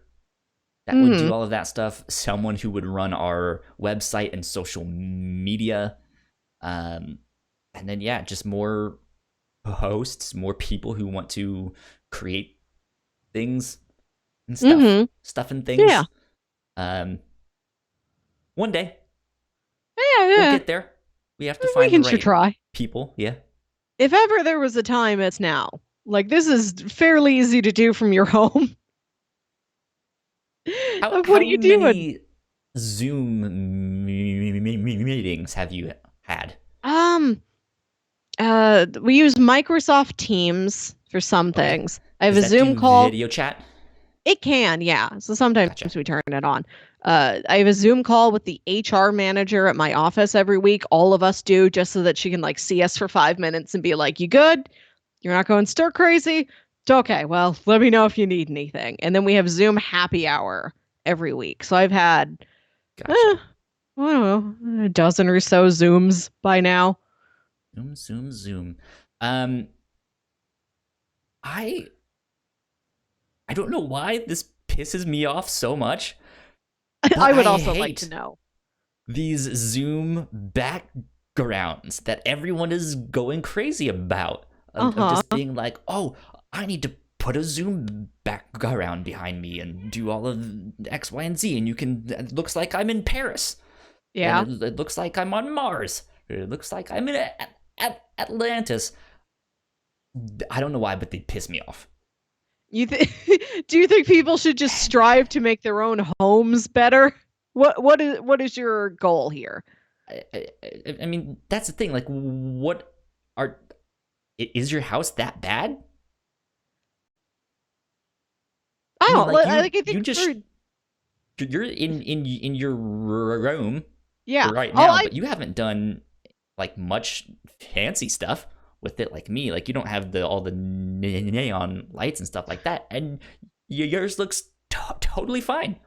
[SPEAKER 1] that would do
[SPEAKER 2] Mm.
[SPEAKER 1] all of that stuff. Someone who would run our website and social media, um, and then yeah, just more hosts, more people who want to create things and
[SPEAKER 2] Mm-hmm.
[SPEAKER 1] stuff and
[SPEAKER 2] Yeah.
[SPEAKER 1] things. Um, one day
[SPEAKER 2] Yeah,
[SPEAKER 1] we'll
[SPEAKER 2] yeah.
[SPEAKER 1] get there. We have to
[SPEAKER 2] We
[SPEAKER 1] find the
[SPEAKER 2] can sure
[SPEAKER 1] right
[SPEAKER 2] try.
[SPEAKER 1] people. Yeah.
[SPEAKER 2] If ever there was a time, it's now. Like, this is fairly easy to do from your home. Like, what
[SPEAKER 1] How
[SPEAKER 2] are you doing?
[SPEAKER 1] many Zoom meetings have you had?
[SPEAKER 2] Um, we use Microsoft Teams for some
[SPEAKER 1] Okay.
[SPEAKER 2] things. I have
[SPEAKER 1] Does
[SPEAKER 2] a
[SPEAKER 1] that
[SPEAKER 2] Zoom
[SPEAKER 1] do
[SPEAKER 2] call.
[SPEAKER 1] video chat?
[SPEAKER 2] It can, yeah. So sometimes
[SPEAKER 1] Gotcha.
[SPEAKER 2] we turn it on. I have a Zoom call with the HR manager at my office every week. All of us do, just so that she can like see us for 5 minutes and be like, "You good? You're not going stir crazy? It's okay. Well, let me know if you need anything." And then we have Zoom happy hour every week. So I've had, I
[SPEAKER 1] Gotcha.
[SPEAKER 2] don't know, a dozen or so Zooms by now.
[SPEAKER 1] Zoom, zoom, zoom. Um, I I don't know why this pisses me off so much, but
[SPEAKER 2] I would
[SPEAKER 1] I
[SPEAKER 2] also like to
[SPEAKER 1] hate
[SPEAKER 2] know.
[SPEAKER 1] these Zoom backgrounds that everyone is going crazy about.
[SPEAKER 2] Uh
[SPEAKER 1] Of
[SPEAKER 2] huh.
[SPEAKER 1] just being like, oh, I need to put a Zoom background behind me and do all of X, Y, and Z, and you can. It looks like I'm in Paris, and
[SPEAKER 2] Yeah.
[SPEAKER 1] it looks like I'm on Mars. It looks like I'm in Atlantis. I don't know why, but they piss me off.
[SPEAKER 2] Do you think people should just strive to make their own homes better? What is your goal here?
[SPEAKER 1] I mean, that's the thing. Like, what are is your house that bad? I mean, like
[SPEAKER 2] I like I
[SPEAKER 1] you
[SPEAKER 2] think
[SPEAKER 1] just
[SPEAKER 2] for
[SPEAKER 1] you're in your room
[SPEAKER 2] yeah.
[SPEAKER 1] right
[SPEAKER 2] Oh,
[SPEAKER 1] now,
[SPEAKER 2] I
[SPEAKER 1] but you haven't done like much fancy stuff with it like me. Like you don't have the all the neon lights and stuff like that, and yours looks totally fine.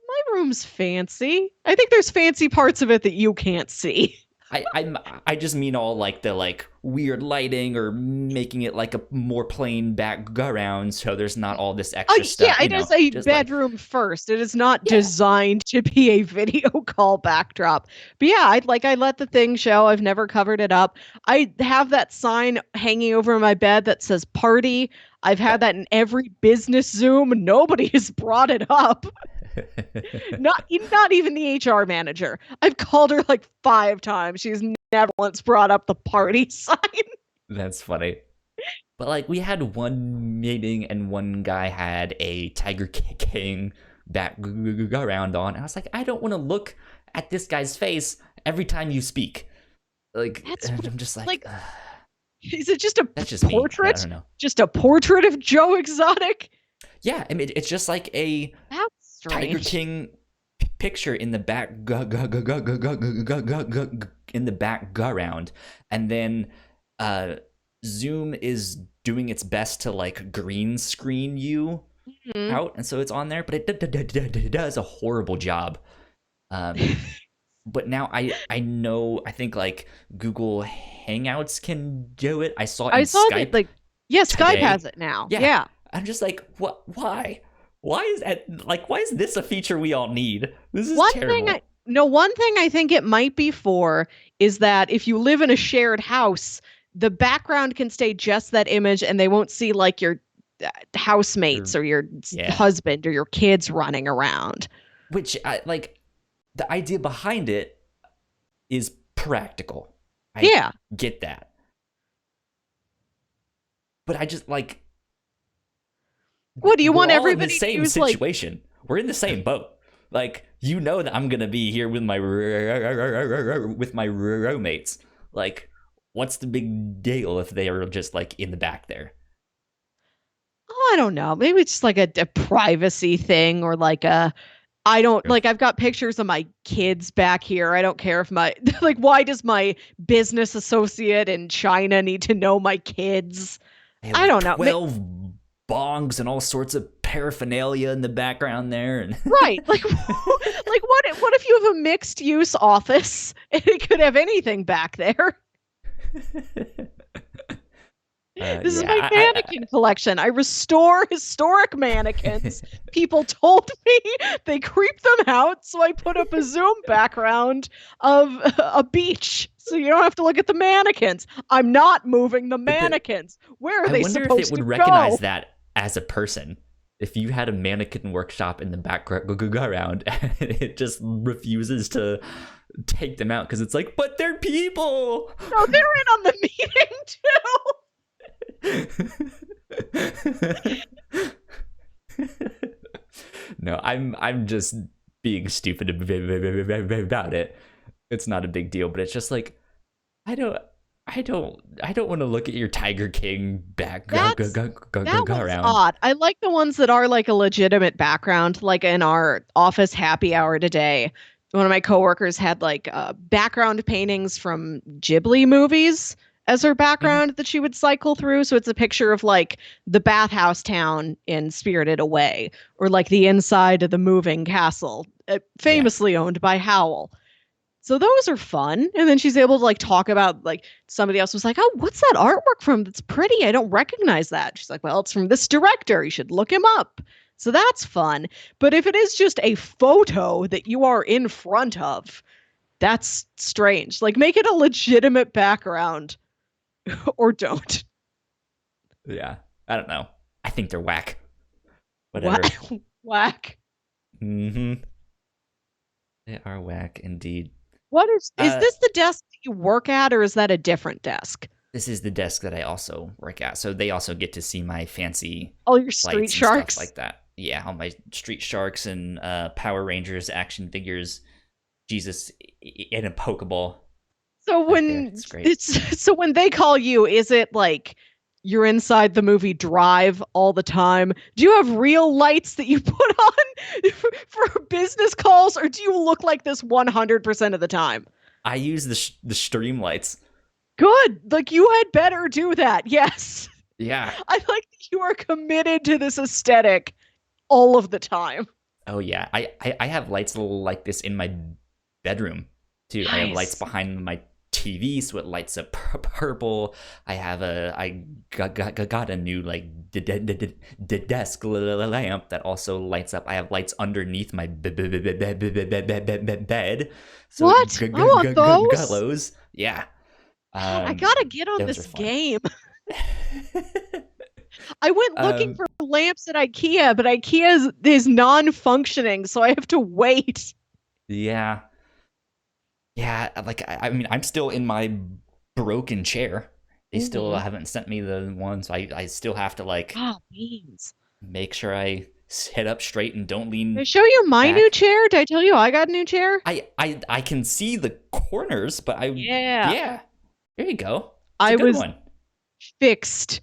[SPEAKER 2] my room's fancy. I think there's fancy parts of it that you can't see.
[SPEAKER 1] I just mean all like the like weird lighting or making it like a more plain background so there's not all this
[SPEAKER 2] Oh
[SPEAKER 1] extra
[SPEAKER 2] yeah,
[SPEAKER 1] stuff,
[SPEAKER 2] it is a
[SPEAKER 1] just like
[SPEAKER 2] bedroom first. It is not
[SPEAKER 1] yeah.
[SPEAKER 2] designed to be a video call backdrop. But yeah, I let the thing show. I've never covered it up. I have that sign hanging over my bed that says party. I've had
[SPEAKER 1] Yep.
[SPEAKER 2] that in every business Zoom. Nobody has brought it up. Not even the HR manager. I've called her like 5 times. She's never once brought up the party sign.
[SPEAKER 1] That's funny. But like we had one meeting and one guy had a Tiger King background on, and I was like, I don't want to look at this guy's face every time you speak. Like,
[SPEAKER 2] That's
[SPEAKER 1] and I'm just
[SPEAKER 2] like,
[SPEAKER 1] like,
[SPEAKER 2] is it just a
[SPEAKER 1] that's just me. I
[SPEAKER 2] portrait?
[SPEAKER 1] don't know.
[SPEAKER 2] Just a portrait of Joe Exotic?
[SPEAKER 1] Yeah, I mean, it's just like a
[SPEAKER 2] That's
[SPEAKER 1] Tiger
[SPEAKER 2] strange.
[SPEAKER 1] King picture in the in the background, and then uh, Zoom is doing its best to like green screen you
[SPEAKER 2] Hmm.
[SPEAKER 1] out, and so it's on there, but it does a horrible job. Um, but now I know I think like Google Hangouts can do it. I saw it
[SPEAKER 2] I
[SPEAKER 1] in
[SPEAKER 2] saw that,
[SPEAKER 1] Skype
[SPEAKER 2] like, yeah, Skype has
[SPEAKER 1] today.
[SPEAKER 2] it now.
[SPEAKER 1] Yeah,
[SPEAKER 2] Yeah.
[SPEAKER 1] I'm just like, what? Why? Why is that? Like, why is this a feature we all need? This is
[SPEAKER 2] One thing I
[SPEAKER 1] terrible.
[SPEAKER 2] no, one thing I think it might be for is that if you live in a shared house, the background can stay just that image and they won't see like your housemates
[SPEAKER 1] Or
[SPEAKER 2] or your
[SPEAKER 1] yeah,
[SPEAKER 2] husband or your kids running around.
[SPEAKER 1] which I like. The idea behind it is practical. I
[SPEAKER 2] Yeah.
[SPEAKER 1] get that, but I just like
[SPEAKER 2] What do you
[SPEAKER 1] we're
[SPEAKER 2] want
[SPEAKER 1] all in the
[SPEAKER 2] everybody to
[SPEAKER 1] same
[SPEAKER 2] use like
[SPEAKER 1] situation. We're in the same boat. Like that I'm gonna be here with my roommates. Like, what's the big deal if they are just like in the back there?
[SPEAKER 2] oh, I don't know. Maybe it's just like a privacy thing or like a I don't like I've got pictures of my kids back here. I don't care if my like why does my business associate in China need to know my kids?
[SPEAKER 1] They
[SPEAKER 2] I
[SPEAKER 1] have
[SPEAKER 2] don't know.
[SPEAKER 1] 12 bongs and all sorts of paraphernalia in the background there. And
[SPEAKER 2] Right. Like like what if you have a mixed use office and it could have anything back there? This is
[SPEAKER 1] yeah,
[SPEAKER 2] my mannequin collection. I restore historic mannequins. People told me they creep them out, so I put up a Zoom background of a beach so you don't have to look at the mannequins. I'm not moving the
[SPEAKER 1] but
[SPEAKER 2] mannequins. Where are
[SPEAKER 1] I
[SPEAKER 2] they
[SPEAKER 1] wonder if it
[SPEAKER 2] supposed
[SPEAKER 1] would
[SPEAKER 2] to
[SPEAKER 1] recognize
[SPEAKER 2] go?
[SPEAKER 1] that as a person. If you had a mannequin workshop in the background and it just refuses to take them out because it's like, but they're people.
[SPEAKER 2] No, they're in on the meeting too.
[SPEAKER 1] No, I'm just being stupid about it. It's not a big deal, but it's just like I don't want to look at your Tiger King
[SPEAKER 2] That's that
[SPEAKER 1] go
[SPEAKER 2] one's
[SPEAKER 1] around.
[SPEAKER 2] odd. I like the ones that are like a legitimate background, like in our office happy hour today. One of my coworkers had like background paintings from Ghibli movies as her
[SPEAKER 1] Mhm.
[SPEAKER 2] background that she would cycle through. So it's a picture of like the bathhouse town in Spirited Away, or like the inside of the moving castle,
[SPEAKER 1] Yeah,
[SPEAKER 2] famously owned by Howl. So those are fun. And then she's able to like talk about like somebody else was like, "Oh, what's that artwork from? That's pretty. I don't recognize that." She's like, "Well, it's from this director. You should look him up." So that's fun. But if it is just a photo that you are in front of, that's strange. Like make it a legitimate background or don't.
[SPEAKER 1] yeah. I don't know. I think they're whack. Whatever.
[SPEAKER 2] Whack. Whack.
[SPEAKER 1] Mm-hmm. They are whack indeed.
[SPEAKER 2] What is
[SPEAKER 1] Uh,
[SPEAKER 2] this the desk that you work at or is that a different desk?
[SPEAKER 1] this is the desk that I also work at, so they also get to see my fancy
[SPEAKER 2] All your street
[SPEAKER 1] lights and stuff
[SPEAKER 2] sharks?
[SPEAKER 1] like that. Yeah, all my Street Sharks and Power Rangers action figures. Jesus, in a Pokeball
[SPEAKER 2] So
[SPEAKER 1] back there.
[SPEAKER 2] when
[SPEAKER 1] It's great.
[SPEAKER 2] it's so when they call you, is it like you're inside the movie Drive all the time? Do you have real lights that you put on for business calls, or do you look like this 100% of the time?
[SPEAKER 1] I use the stream lights.
[SPEAKER 2] Good. Like you had better do that. Yes.
[SPEAKER 1] Yeah.
[SPEAKER 2] I like that you are committed to this aesthetic all of the time.
[SPEAKER 1] Oh yeah. I have lights like this in my bedroom too. I have lights
[SPEAKER 2] Nice.
[SPEAKER 1] behind my TV, so it lights up purple. I got a new like desk lamp that also lights up. I have lights underneath my bed, so it
[SPEAKER 2] What? I want those.
[SPEAKER 1] glows. Yeah.
[SPEAKER 2] God, I gotta get on
[SPEAKER 1] Those are
[SPEAKER 2] this
[SPEAKER 1] fun.
[SPEAKER 2] game. I went looking
[SPEAKER 1] um,
[SPEAKER 2] for lamps at IKEA, but IKEA is non-functioning, so I have to wait.
[SPEAKER 1] yeah, yeah. Like I mean, I'm still in my broken chair. They still
[SPEAKER 2] Mm-hmm.
[SPEAKER 1] haven't sent me the one, so I still have to like
[SPEAKER 2] Ah, beans.
[SPEAKER 1] make sure I sit up straight and don't
[SPEAKER 2] Did I
[SPEAKER 1] lean
[SPEAKER 2] show you my new
[SPEAKER 1] back.
[SPEAKER 2] chair? Did I tell you I got a new chair?
[SPEAKER 1] I can see the corners, but
[SPEAKER 2] Yeah.
[SPEAKER 1] yeah. There you go. It's a
[SPEAKER 2] I
[SPEAKER 1] good
[SPEAKER 2] was
[SPEAKER 1] one.
[SPEAKER 2] fixed.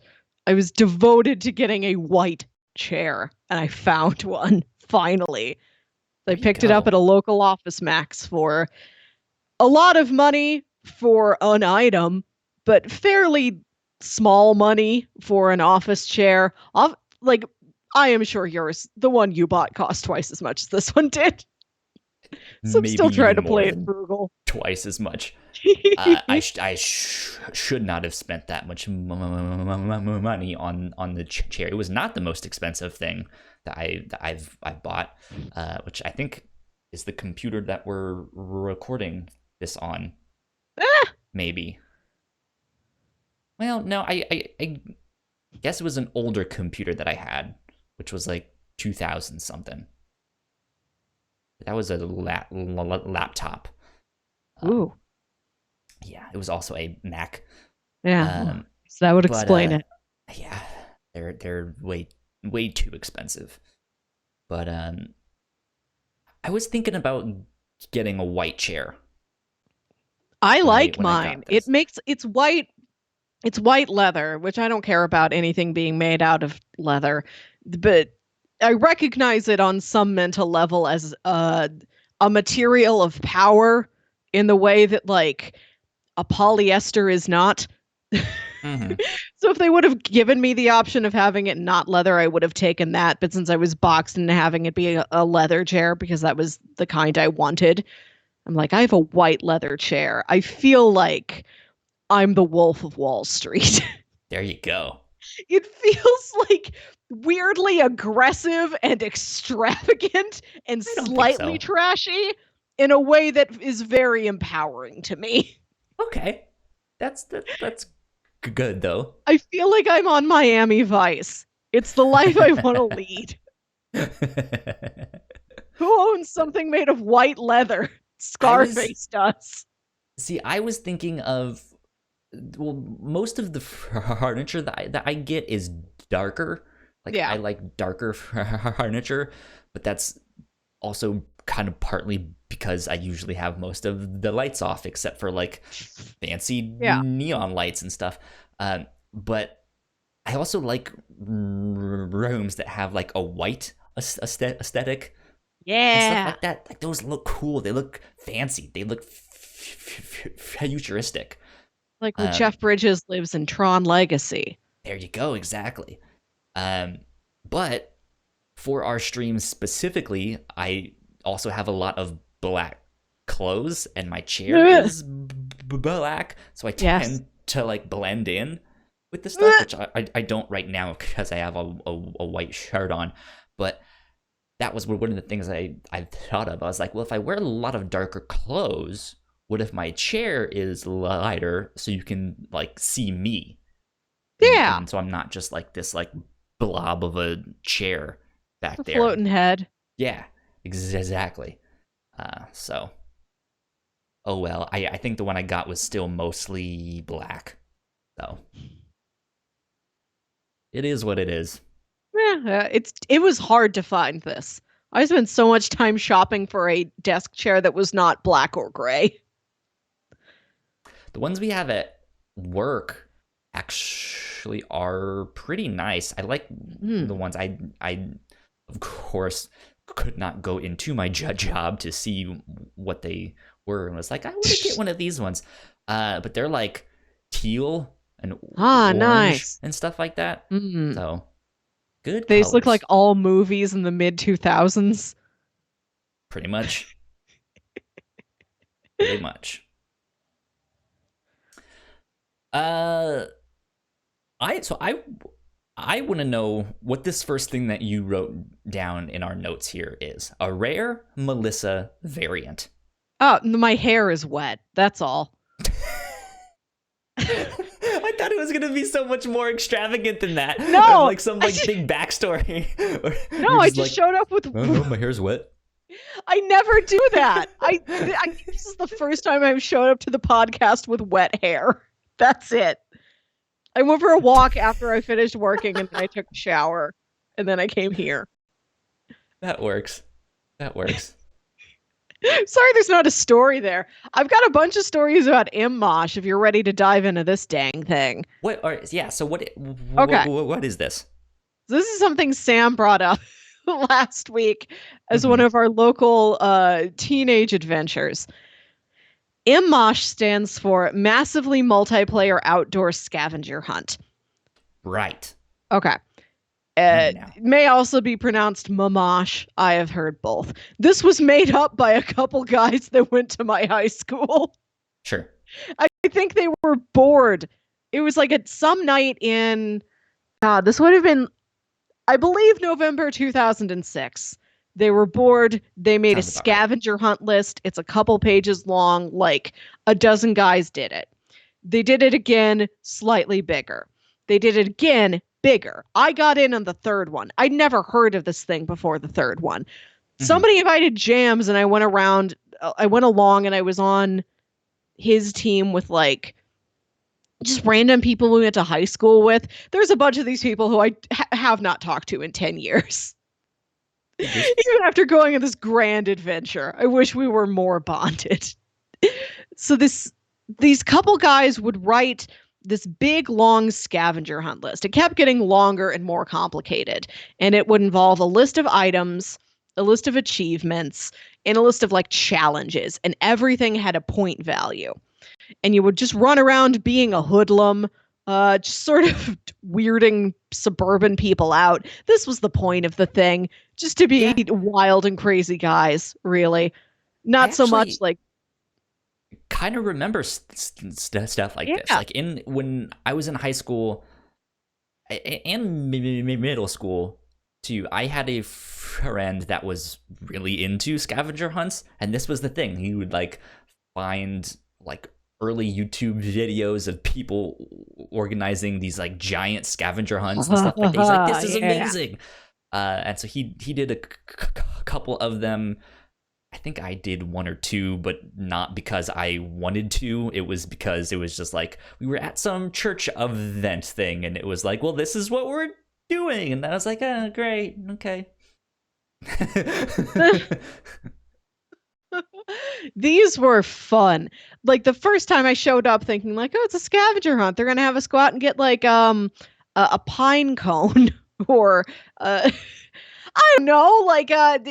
[SPEAKER 2] I was devoted to getting a white chair, and I found one finally. I
[SPEAKER 1] There you
[SPEAKER 2] picked it up
[SPEAKER 1] go.
[SPEAKER 2] at a local Office Max for a lot of money for an item, but fairly small money for an office chair. Like, I am sure yours, the one you bought, cost twice as much as this one did. So I'm
[SPEAKER 1] Maybe
[SPEAKER 2] still trying
[SPEAKER 1] even
[SPEAKER 2] to
[SPEAKER 1] more
[SPEAKER 2] play it
[SPEAKER 1] than
[SPEAKER 2] frugal.
[SPEAKER 1] twice as much. I should not have spent that much money on the chair. It was not the most expensive thing I've bought, which I think is the computer that we're recording this on.
[SPEAKER 2] Ah,
[SPEAKER 1] Maybe. Well, no, I guess it was an older computer that I had, which was like 2000 something. That was a laptop. Um,
[SPEAKER 2] ooh,
[SPEAKER 1] yeah, it was also a Mac.
[SPEAKER 2] yeah.
[SPEAKER 1] Um,
[SPEAKER 2] So that would
[SPEAKER 1] but
[SPEAKER 2] explain it.
[SPEAKER 1] yeah, they're way too expensive. But I was thinking about getting a white chair
[SPEAKER 2] I like
[SPEAKER 1] when I
[SPEAKER 2] mine.
[SPEAKER 1] got this.
[SPEAKER 2] It's white leather, which I don't care about anything being made out of leather. But I recognize it on some mental level as a material of power in the way that like a polyester is not.
[SPEAKER 1] Mm-hmm.
[SPEAKER 2] So if they would have given me the option of having it not leather, I would have taken that. But since I was boxed into having it be a leather chair because that was the kind I wanted, I'm like, I have a white leather chair. I feel like I'm the Wolf of Wall Street.
[SPEAKER 1] There you go.
[SPEAKER 2] It feels like weirdly aggressive and extravagant and
[SPEAKER 1] I don't think
[SPEAKER 2] slightly
[SPEAKER 1] so.
[SPEAKER 2] trashy in a way that is very empowering to me.
[SPEAKER 1] Okay, that's good though.
[SPEAKER 2] I feel like I'm on Miami Vice. It's the life I want to lead. Who owns something made of white leather?
[SPEAKER 1] I was
[SPEAKER 2] Scarface does.
[SPEAKER 1] See, I was thinking of, well, most of the furniture that I get is darker. Like I
[SPEAKER 2] Yeah.
[SPEAKER 1] like darker furniture, but that's also kind of partly because I usually have most of the lights off except for like fancy
[SPEAKER 2] Yeah.
[SPEAKER 1] neon lights and stuff. But I also like rooms that have like a white aesthetic and stuff
[SPEAKER 2] Yeah.
[SPEAKER 1] like that. Like those look cool. They look fancy. They look futuristic.
[SPEAKER 2] Like when
[SPEAKER 1] Um,
[SPEAKER 2] Jeff Bridges lives in Tron Legacy.
[SPEAKER 1] there you go. Exactly. Um, but for our streams specifically, I also have a lot of black clothes, and my chair
[SPEAKER 2] Ugh.
[SPEAKER 1] is black, so I
[SPEAKER 2] Yes.
[SPEAKER 1] tend to like blend in with the stuff, which I don't right now because I have a white shirt on. But that was one of the things I thought of. I was like, well, if I wear a lot of darker clothes, what if my chair is lighter so you can like see me?
[SPEAKER 2] Yeah.
[SPEAKER 1] And so I'm not just like this like blob of a chair
[SPEAKER 2] The
[SPEAKER 1] back there.
[SPEAKER 2] floating head.
[SPEAKER 1] Yeah, exactly. So oh well. I think the one I got was still mostly black. So it is what it is.
[SPEAKER 2] Yeah, it was hard to find this. I spent so much time shopping for a desk chair that was not black or gray.
[SPEAKER 1] The ones we have at work actually are pretty nice. I like
[SPEAKER 2] Hmm.
[SPEAKER 1] the ones I of course could not go into my job to see what they were and was like, I want to get one of these ones. But they're like teal and
[SPEAKER 2] Ah,
[SPEAKER 1] orange
[SPEAKER 2] nice.
[SPEAKER 1] and stuff like that.
[SPEAKER 2] Hmm.
[SPEAKER 1] So good
[SPEAKER 2] They just look like
[SPEAKER 1] colors,
[SPEAKER 2] all movies in the mid 2000s.
[SPEAKER 1] pretty much. Pretty much. Uh I want to know what this first thing that you wrote down in our notes here is. A rare Melissa variant.
[SPEAKER 2] Oh, my hair is wet. That's all.
[SPEAKER 1] I thought it was gonna be so much more extravagant than that. Of
[SPEAKER 2] No,
[SPEAKER 1] like some like big backstory.
[SPEAKER 2] no,
[SPEAKER 1] You're
[SPEAKER 2] I
[SPEAKER 1] just
[SPEAKER 2] just
[SPEAKER 1] like,
[SPEAKER 2] showed up with.
[SPEAKER 1] oh no, my hair's wet.
[SPEAKER 2] I never do that. This is the first time I've showed up to the podcast with wet hair. That's it. I went for a walk after I finished working, and then I took a shower, and then I came here.
[SPEAKER 1] That works. That works.
[SPEAKER 2] Sorry, there's not a story there. I've got a bunch of stories about Immosh if you're ready to dive into this dang thing.
[SPEAKER 1] What? Or yeah. So
[SPEAKER 2] Okay,
[SPEAKER 1] what is this?
[SPEAKER 2] this is something Sam brought up last week as one
[SPEAKER 1] Mm-hmm.
[SPEAKER 2] of our local teenage adventures. Immosh stands for Massively Multiplayer Outdoor Scavenger Hunt.
[SPEAKER 1] Right.
[SPEAKER 2] Okay.
[SPEAKER 1] I'm in now.
[SPEAKER 2] It may also be pronounced Mamash. I have heard both. This was made up by a couple guys that went to my high school.
[SPEAKER 1] Sure.
[SPEAKER 2] I think they were bored. It was like at some night in, this would have been, I believe, November 2006. They were bored. They made a
[SPEAKER 1] Sounds about right.
[SPEAKER 2] scavenger hunt list. It's a couple pages long. Like a dozen guys did it. They did it again, slightly bigger. They did it again, bigger. I got in on the third one. I'd never heard of this thing before the third one.
[SPEAKER 1] Mm-hmm.
[SPEAKER 2] Somebody invited Jams, and I went around, I went along, and I was on his team with like just random people we went to high school with. There's a bunch of these people who I have not talked to in 10 years.
[SPEAKER 1] Figures.
[SPEAKER 2] Even after going on this grand adventure, I wish we were more bonded. So these couple guys would write this big long scavenger hunt list. It kept getting longer and more complicated, and it would involve a list of items, a list of achievements, and a list of like challenges, and everything had a point value. And you would just run around being a hoodlum, just sort of weirding suburban people out. This was the point of the thing, just to be
[SPEAKER 1] Yeah,
[SPEAKER 2] wild and crazy guys, really.
[SPEAKER 1] I
[SPEAKER 2] Not so much
[SPEAKER 1] actually
[SPEAKER 2] like,
[SPEAKER 1] kind of remember stuff like this.
[SPEAKER 2] yeah.
[SPEAKER 1] Like in when I was in high school and middle school too, I had a friend that was really into scavenger hunts, and this was the thing. He would like find like early YouTube videos of people organizing these like giant scavenger hunts and stuff like that. He's like, "This is
[SPEAKER 2] Yeah.
[SPEAKER 1] amazing," and so he did a couple of them. I think I did one or two, but not because I wanted to. It was because it was just like we were at some church event thing, and it was like, well, this is what we're doing, and I was like, oh, great, okay.
[SPEAKER 2] These were fun. Like the first time I showed up thinking like, oh, it's a scavenger hunt. They're gonna have us go out and get like a pine cone or I don't know, like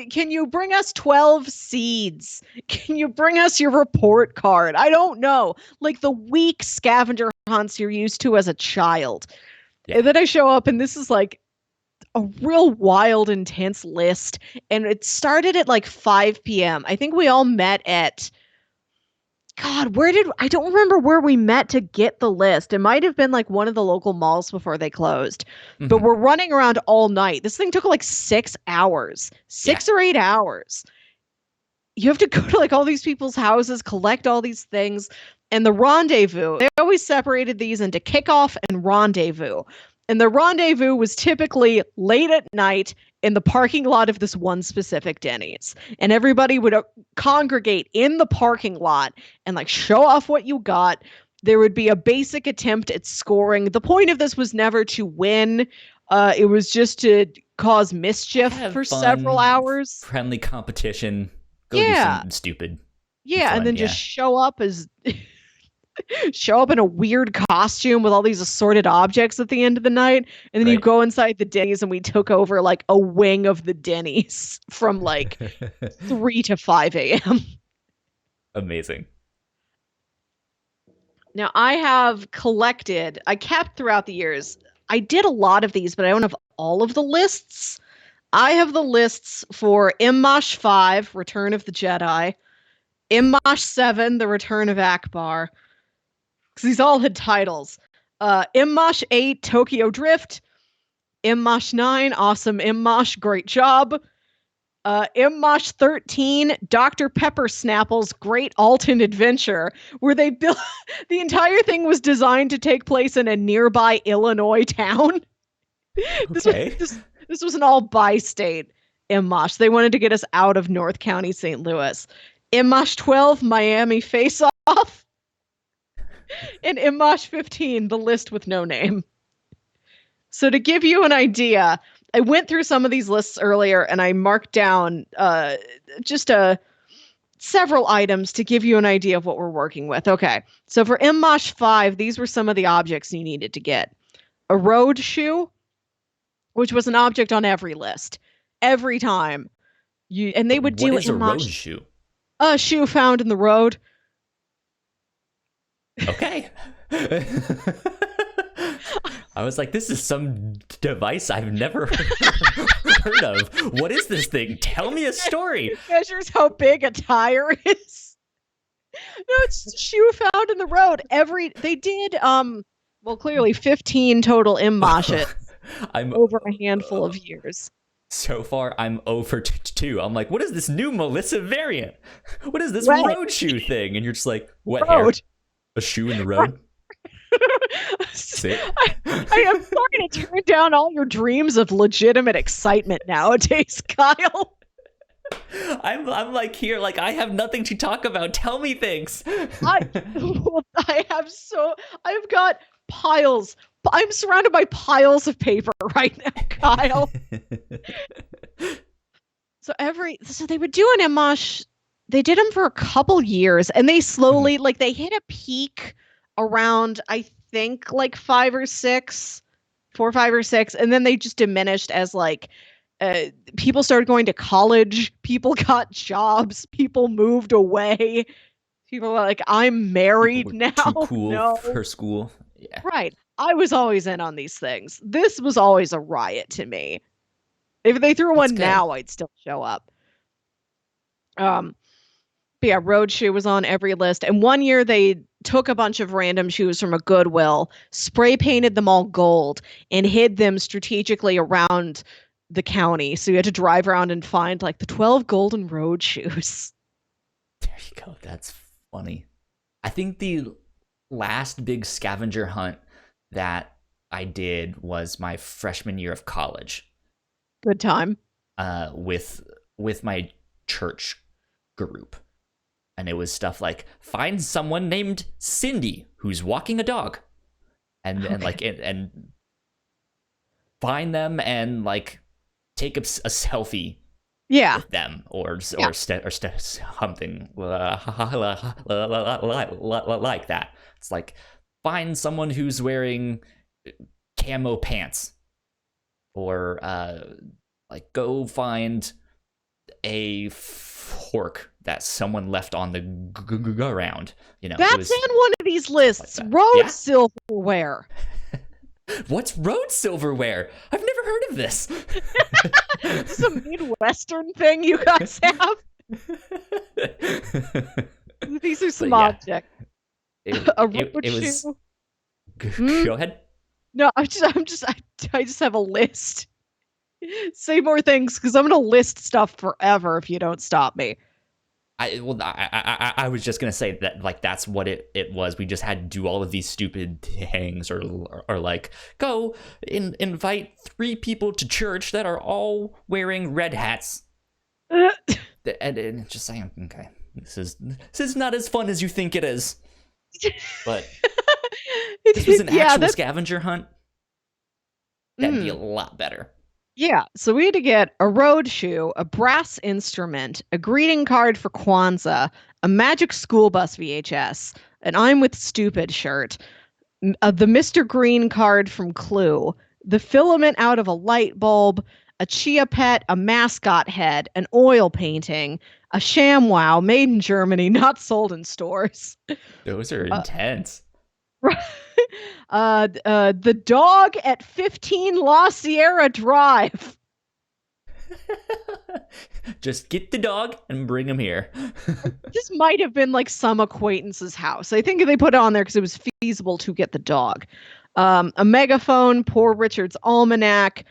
[SPEAKER 2] can you bring us 12 seeds? Can you bring us your report card? I don't know. Like the weak scavenger hunts you're used to as a child.
[SPEAKER 1] Yeah.
[SPEAKER 2] And then I show up and this is like a real wild, intense list. And it started at like 5 p.m. I think we all met at, God, I don't remember where we met to get the list. It might have been like one of the local malls before they closed. But
[SPEAKER 1] Mm-hmm.
[SPEAKER 2] we're running around all night. This thing took like 6 hours,
[SPEAKER 1] Yeah.
[SPEAKER 2] 6 or 8 hours. You have to go to like all these people's houses, collect all these things. And the rendezvous, they always separated these into kickoff and rendezvous. And the rendezvous was typically late at night in the parking lot of this one specific Denny's. And everybody would congregate in the parking lot and like show off what you got. There would be a basic attempt at scoring. The point of this was never to win. It was just to cause mischief
[SPEAKER 1] Have
[SPEAKER 2] for several
[SPEAKER 1] fun,
[SPEAKER 2] hours.
[SPEAKER 1] friendly competition. Go do
[SPEAKER 2] Yeah.
[SPEAKER 1] something stupid,
[SPEAKER 2] Yeah, and
[SPEAKER 1] fun.
[SPEAKER 2] then just
[SPEAKER 1] Yeah.
[SPEAKER 2] show up as show up in a weird costume with all these assorted objects at the end of the night, and then you
[SPEAKER 1] Right.
[SPEAKER 2] go inside the Denny's and we took over like a wing of the Denny's from like 3 to 5 a.m.
[SPEAKER 1] Amazing.
[SPEAKER 2] Now I kept throughout the years. I did a lot of these, but I don't have all of the lists. I have the lists for Immosh 5, Return of the Jedi, Immosh 7, The Return of Akbar, because these all had titles. Immosh 8, Tokyo Drift, Immosh 9, Awesome Immosh, Great Job, Immosh 13, Dr. Pepper Snapple's Great Alton Adventure, where they built the entire thing was designed to take place in a nearby Illinois town. This was
[SPEAKER 1] Okay.
[SPEAKER 2] this was an all bi-state Immosh. They wanted to get us out of North County, St. Louis. Immosh 12, Miami Face Off, and Immosh 15, The List with No Name. So to give you an idea, I went through some of these lists earlier and I marked down just several items to give you an idea of what we're working with. Okay, so for Immosh 5, these were some of the objects you needed to get. A road shoe, which was an object on every list. Every time. And they would
[SPEAKER 1] What
[SPEAKER 2] do
[SPEAKER 1] is a road
[SPEAKER 2] Immosh,
[SPEAKER 1] shoe?
[SPEAKER 2] a shoe found in the road.
[SPEAKER 1] Okay. I was like, this is some device I've never heard of. What is this thing? Tell me a story.
[SPEAKER 2] It measures how big a tire is. No, it's just a shoe found in the road. They did well, clearly 15 total Immoshes
[SPEAKER 1] I'm
[SPEAKER 2] over a handful of years.
[SPEAKER 1] so far I'm over 2. I'm like, what is this new Melissa variant? What is this
[SPEAKER 2] Right.
[SPEAKER 1] road shoe thing? And you're just like, what hair?
[SPEAKER 2] Road.
[SPEAKER 1] A shoe in the road? Sick.
[SPEAKER 2] I am sorry to turn down all your dreams of legitimate excitement nowadays, Kyle.
[SPEAKER 1] I'm like here, like I have nothing to talk about. Tell me things.
[SPEAKER 2] I've got piles. I'm surrounded by piles of paper right now, Kyle. So they would do an Immosh. They did them for a couple years, and they slowly, like, they hit a peak around, I think like 4, 5, or 6, and then they just diminished as like uh, people started going to college, people got jobs, people moved away, people were like, I'm
[SPEAKER 1] People
[SPEAKER 2] married
[SPEAKER 1] were
[SPEAKER 2] now.
[SPEAKER 1] too cool
[SPEAKER 2] No,
[SPEAKER 1] for school. Yeah,
[SPEAKER 2] right. I was always in on these things. This was always a riot to me. If they threw
[SPEAKER 1] that's
[SPEAKER 2] one
[SPEAKER 1] good.
[SPEAKER 2] now, I'd still show up. Um, but yeah, road shoe was on every list. And one year they took a bunch of random shoes from a Goodwill, spray painted them all gold, and hid them strategically around the county. So you had to drive around and find like the 12 golden road shoes.
[SPEAKER 1] There you go. That's funny. I think the last big scavenger hunt that I did was my freshman year of college.
[SPEAKER 2] Good time.
[SPEAKER 1] With my church group, and it was stuff like find someone named Cindy who's walking a dog, and
[SPEAKER 2] Okay.
[SPEAKER 1] like and find them and like take a selfie
[SPEAKER 2] Yeah.
[SPEAKER 1] with them
[SPEAKER 2] Yeah.
[SPEAKER 1] something like that. It's like find someone who's wearing camo pants, or like go find a fork that someone left on the ground. It
[SPEAKER 2] That's
[SPEAKER 1] was
[SPEAKER 2] in one of these
[SPEAKER 1] like
[SPEAKER 2] lists.
[SPEAKER 1] that.
[SPEAKER 2] Road
[SPEAKER 1] Yeah.
[SPEAKER 2] silverware.
[SPEAKER 1] What's road silverware? I've never heard of this.
[SPEAKER 2] This is a Midwestern thing you guys have. These are some
[SPEAKER 1] But yeah,
[SPEAKER 2] objects.
[SPEAKER 1] it,
[SPEAKER 2] A
[SPEAKER 1] it,
[SPEAKER 2] road
[SPEAKER 1] it was.
[SPEAKER 2] shoe. Hmm?
[SPEAKER 1] Go ahead.
[SPEAKER 2] No, I just have a list. Say more things because I'm gonna list stuff forever if you don't stop me.
[SPEAKER 1] I was just gonna say that like that's what it was. We just had to do all of these stupid things, or like go invite 3 people to church that are all wearing red hats, and just saying, okay, this is not as fun as you think it is. But this was an
[SPEAKER 2] Yeah,
[SPEAKER 1] actual
[SPEAKER 2] that's
[SPEAKER 1] scavenger hunt. That'd be a lot better.
[SPEAKER 2] yeah. So we had to get a road shoe, a brass instrument, a greeting card for Kwanzaa, a magic school bus VHS, an I'm with stupid shirt, the Mr. Green card from Clue, the filament out of a light bulb, a chia pet, a mascot head, an oil painting, a ShamWow made in Germany, not sold in stores.
[SPEAKER 1] Those are
[SPEAKER 2] Uh,
[SPEAKER 1] intense.
[SPEAKER 2] the dog at 15 La Sierra Drive.
[SPEAKER 1] Just get the dog and bring him here.
[SPEAKER 2] This might have been like some acquaintance's house. I think they put it on there because it was feasible to get the dog. A megaphone, Poor Richard's Almanac,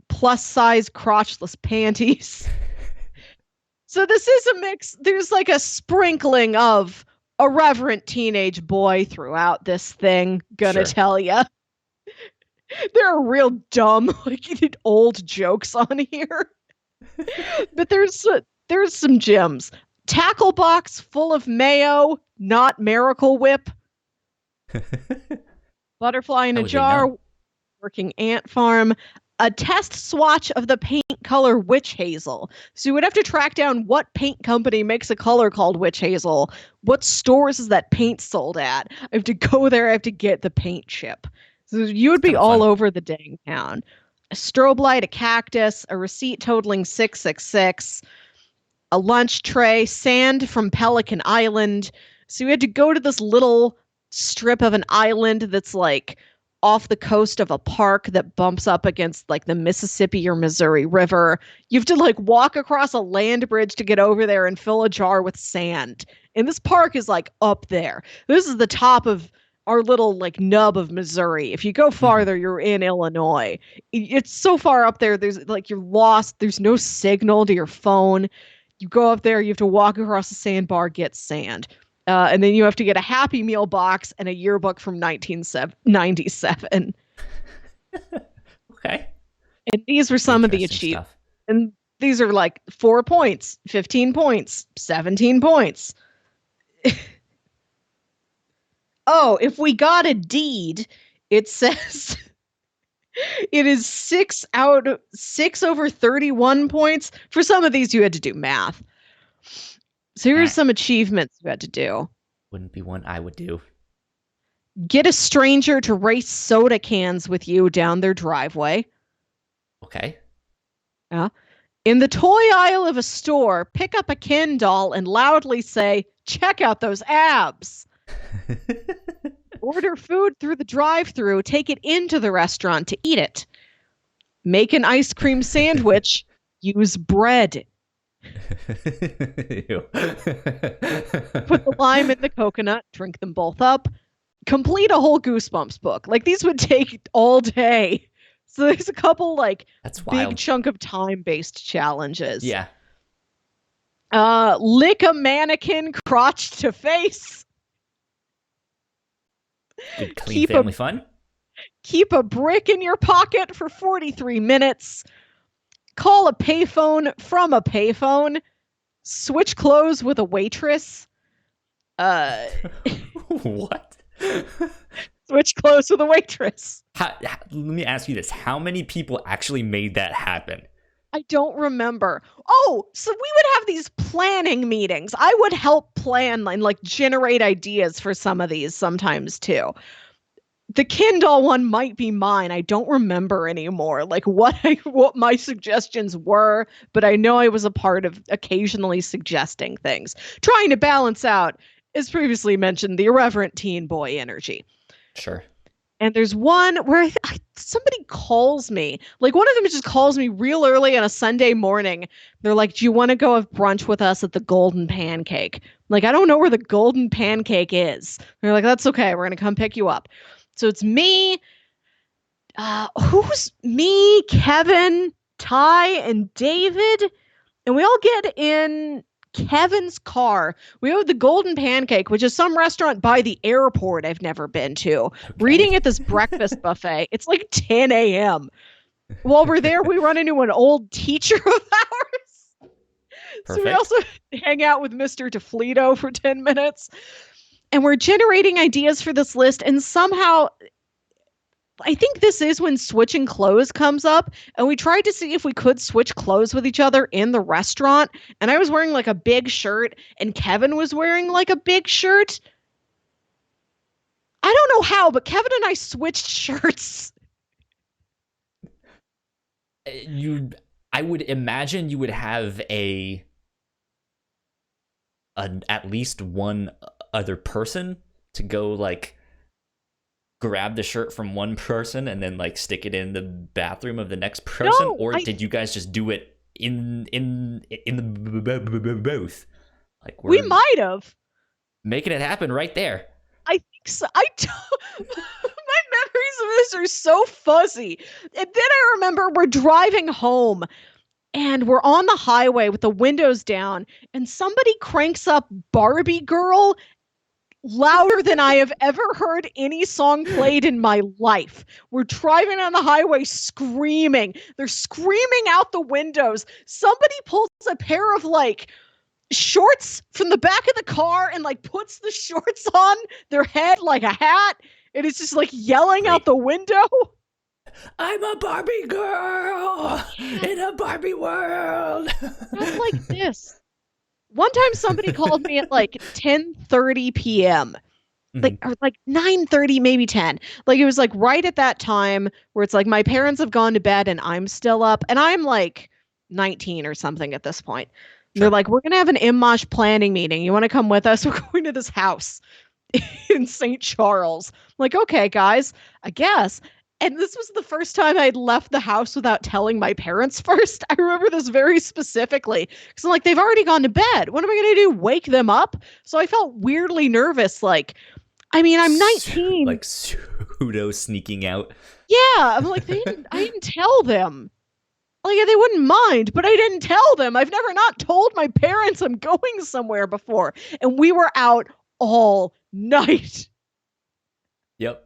[SPEAKER 2] plus size crotchless panties. So this is a mix. There's like a sprinkling of irreverent teenage boy throughout this thing. Gonna
[SPEAKER 1] Sure.
[SPEAKER 2] tell you, there are real dumb, like old jokes on here. But there's some gems. Tackle box full of mayo, not Miracle Whip. Butterfly in
[SPEAKER 1] How
[SPEAKER 2] a
[SPEAKER 1] would they
[SPEAKER 2] jar,
[SPEAKER 1] know?
[SPEAKER 2] working ant farm. A test swatch of the paint color witch hazel. So you would have to track down what paint company makes a color called witch hazel. What stores is that paint sold at? I have to go there. I have to get the paint chip. So you would
[SPEAKER 1] It's
[SPEAKER 2] be
[SPEAKER 1] kind of
[SPEAKER 2] all
[SPEAKER 1] fun.
[SPEAKER 2] over the dang town. A strobe light, a cactus, a receipt totaling 666, a lunch tray, sand from Pelican Island. So you had to go to this little strip of an island that's like off the coast of a park that bumps up against like the Mississippi or Missouri River. You have to like walk across a land bridge to get over there and fill a jar with sand. And this park is like up there. This is the top of our little like nub of Missouri. If you go
[SPEAKER 1] Mhm.
[SPEAKER 2] farther, you're in Illinois. It's so far up there. There's like you're lost. There's no signal to your phone. You go up there, you have to walk across the sandbar, get sand. And then you have to get a Happy Meal box and a yearbook from 1997.
[SPEAKER 1] Okay.
[SPEAKER 2] And these were some of the
[SPEAKER 1] Interesting
[SPEAKER 2] achievements.
[SPEAKER 1] stuff.
[SPEAKER 2] And these are like 4 points, 15 points, 17 points. Oh, if we got a deed, it says it is 6 over 31 points. For some of these, you had to do math. So here's
[SPEAKER 1] Eh,
[SPEAKER 2] some achievements you had to do.
[SPEAKER 1] wouldn't be one I would do.
[SPEAKER 2] Get a stranger to race soda cans with you down their driveway.
[SPEAKER 1] Okay.
[SPEAKER 2] Yeah. In the toy aisle of a store, pick up a Ken doll and loudly say, "Check out those abs." Order food through the drive-thru, take it into the restaurant to eat it. Make an ice cream sandwich, use bread.
[SPEAKER 1] Ew.
[SPEAKER 2] Put the lime in the coconut, drink them both up. Complete a whole Goosebumps book. Like, these would take all day. So there's a couple, like,
[SPEAKER 1] That's
[SPEAKER 2] big
[SPEAKER 1] wild.
[SPEAKER 2] chunk of time-based challenges.
[SPEAKER 1] Yeah.
[SPEAKER 2] Lick a mannequin crotch to face.
[SPEAKER 1] Good clean
[SPEAKER 2] Keep
[SPEAKER 1] family fun.
[SPEAKER 2] Keep a brick in your pocket for 43 minutes. Call a payphone from a payphone. Switch clothes with a waitress.
[SPEAKER 1] What?
[SPEAKER 2] Switch clothes with a waitress.
[SPEAKER 1] Let me ask you this. How many people actually made that happen?
[SPEAKER 2] I don't remember. Oh, so we would have these planning meetings. I would help plan and like generate ideas for some of these sometimes too. The Kindle one might be mine. I don't remember anymore, like what my suggestions were, but I know I was a part of occasionally suggesting things, trying to balance out, as previously mentioned, the irreverent teen boy energy.
[SPEAKER 1] Sure.
[SPEAKER 2] And there's one where somebody calls me. Like, one of them just calls me real early on a Sunday morning. They're like, "Do you want to go have brunch with us at the Golden Pancake?" Like, I don't know where the Golden Pancake is. They're like, "That's okay. We're going to come pick you up." So it's me, who's me, Kevin, Ty, and David. And we all get in Kevin's car. We go to the Golden Pancake, which is some restaurant by the airport I've never been to.
[SPEAKER 1] Okay.
[SPEAKER 2] We're eating at this breakfast buffet. It's like 10 a.m. While we're there, we run into an old teacher of ours.
[SPEAKER 1] Perfect.
[SPEAKER 2] So we also hang out with Mr. DeFlito for 10 minutes. And we're generating ideas for this list. And somehow, I think this is when switching clothes comes up. And we tried to see if we could switch clothes with each other in the restaurant. And I was wearing like a big shirt and Kevin was wearing like a big shirt. I don't know how, but Kevin and I switched shirts.
[SPEAKER 1] I would imagine you would have at least one other person to go like grab the shirt from one person and then like stick it in the bathroom of the next person.
[SPEAKER 2] No,
[SPEAKER 1] or did you guys just do it in the booth? Like,
[SPEAKER 2] we might have
[SPEAKER 1] making it happen right there.
[SPEAKER 2] I think so. My memories of this are so fuzzy. And then I remember we're driving home and we're on the highway with the windows down and somebody cranks up Barbie Girl louder than I have ever heard any song played in my life. We're driving on the highway screaming. They're screaming out the windows. Somebody pulls a pair of like shorts from the back of the car and like puts the shorts on their head like a hat. And it's just like yelling out the window.
[SPEAKER 1] I'm a Barbie girl in a Barbie world.
[SPEAKER 2] Not like this. One time somebody called me at like 10:30 p.m. Like, or like 9:30, maybe 10. Like, it was like right at that time where it's like my parents have gone to bed and I'm still up. And I'm like 19 or something at this point. Sure. They're like, "We're going to have an IMMOSH planning meeting. You want to come with us? We're going to this house in St. Charles." I'm like, "Okay, guys, I guess." And this was the first time I'd left the house without telling my parents first. I remember this very specifically. Because I'm like, they've already gone to bed. What am I going to do? Wake them up? So I felt weirdly nervous. Like, I mean, I'm 19.
[SPEAKER 1] Like pseudo sneaking out.
[SPEAKER 2] Yeah. I'm like, I didn't tell them. Like, they wouldn't mind, but I didn't tell them. I've never not told my parents I'm going somewhere before. And we were out all night.
[SPEAKER 1] Yep.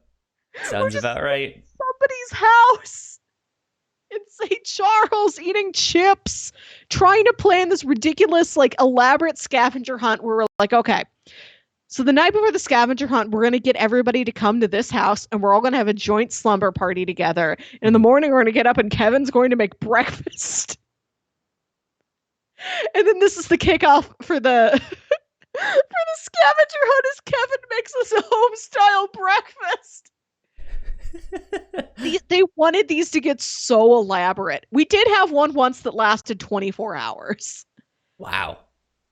[SPEAKER 1] Sounds about right.
[SPEAKER 2] Somebody's house in St. Charles eating chips, trying to plan this ridiculous, like, elaborate scavenger hunt where we're like, okay, so the night before the scavenger hunt, we're going to get everybody to come to this house and we're all going to have a joint slumber party together. And in the morning, we're going to get up and Kevin's going to make breakfast. And then this is the kickoff for the scavenger hunt is Kevin makes us a home style breakfast. They wanted these to get so elaborate. We did have one once that lasted 24 hours.
[SPEAKER 1] Wow.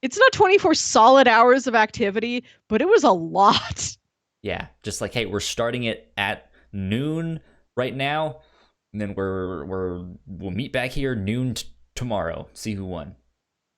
[SPEAKER 2] It's not 24 solid hours of activity, but it was a lot.
[SPEAKER 1] Yeah, just like, hey, we're starting it at noon right now, and then we'll meet back here noon tomorrow. See who won.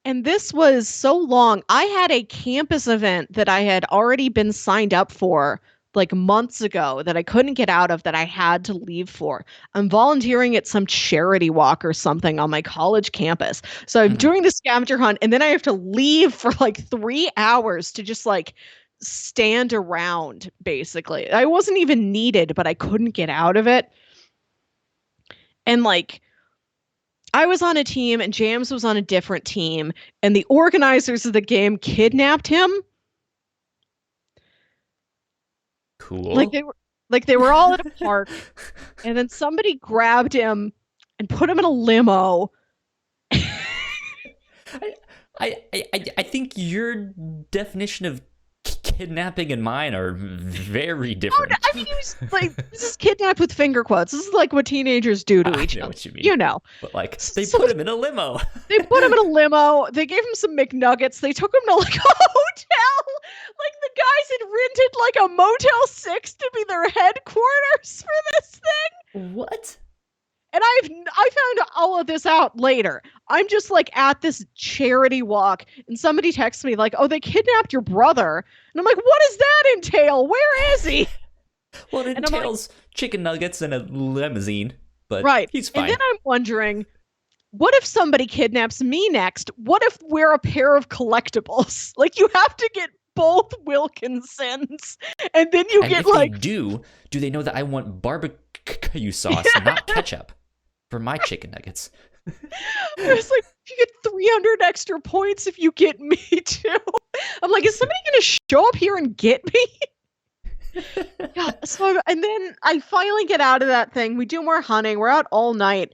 [SPEAKER 2] And this was so long. I had a campus event that I had already been signed up for like months ago that I couldn't get out of that I had to leave for. I'm volunteering at some charity walk or something on my college campus. So I'm doing the scavenger hunt and then I have to leave for like 3 hours to just like stand around basically. I wasn't even needed, but I couldn't get out of it. And like I was on a team and James was on a different team, and the organizers of the game kidnapped him.
[SPEAKER 1] Cool.
[SPEAKER 2] Like they were all at a park, and then somebody grabbed him and put him in a limo.
[SPEAKER 1] I think your definition of kidnapping and mine are very different.
[SPEAKER 2] I mean, he was like, this is kidnapped with finger quotes. This is like what teenagers do to each other. I know
[SPEAKER 1] what you mean.
[SPEAKER 2] You know.
[SPEAKER 1] But like, they put him in a limo.
[SPEAKER 2] They put him in a limo. They gave him some McNuggets. They took him to like a hotel. Like the guys had rented like a Motel 6 to be their headquarters for this thing.
[SPEAKER 1] What?
[SPEAKER 2] And I found all of this out later. I'm just like at this charity walk and somebody texts me like, oh, they kidnapped your brother. And I'm like, what does that entail? Where is he?
[SPEAKER 1] Well, it entails chicken nuggets and a limousine, but
[SPEAKER 2] right.
[SPEAKER 1] He's fine.
[SPEAKER 2] And then I'm wondering, what if somebody kidnaps me next? What if we're a pair of collectibles? Like you have to get both Wilkinsons and then you get
[SPEAKER 1] if
[SPEAKER 2] like...
[SPEAKER 1] they do they know that I want barbecue sauce, not ketchup? For my chicken nuggets.
[SPEAKER 2] It's like, you get 300 extra points if you get me too. I'm like, is somebody going to show up here and get me? Yeah, so, and then I finally get out of that thing. We do more hunting. We're out all night.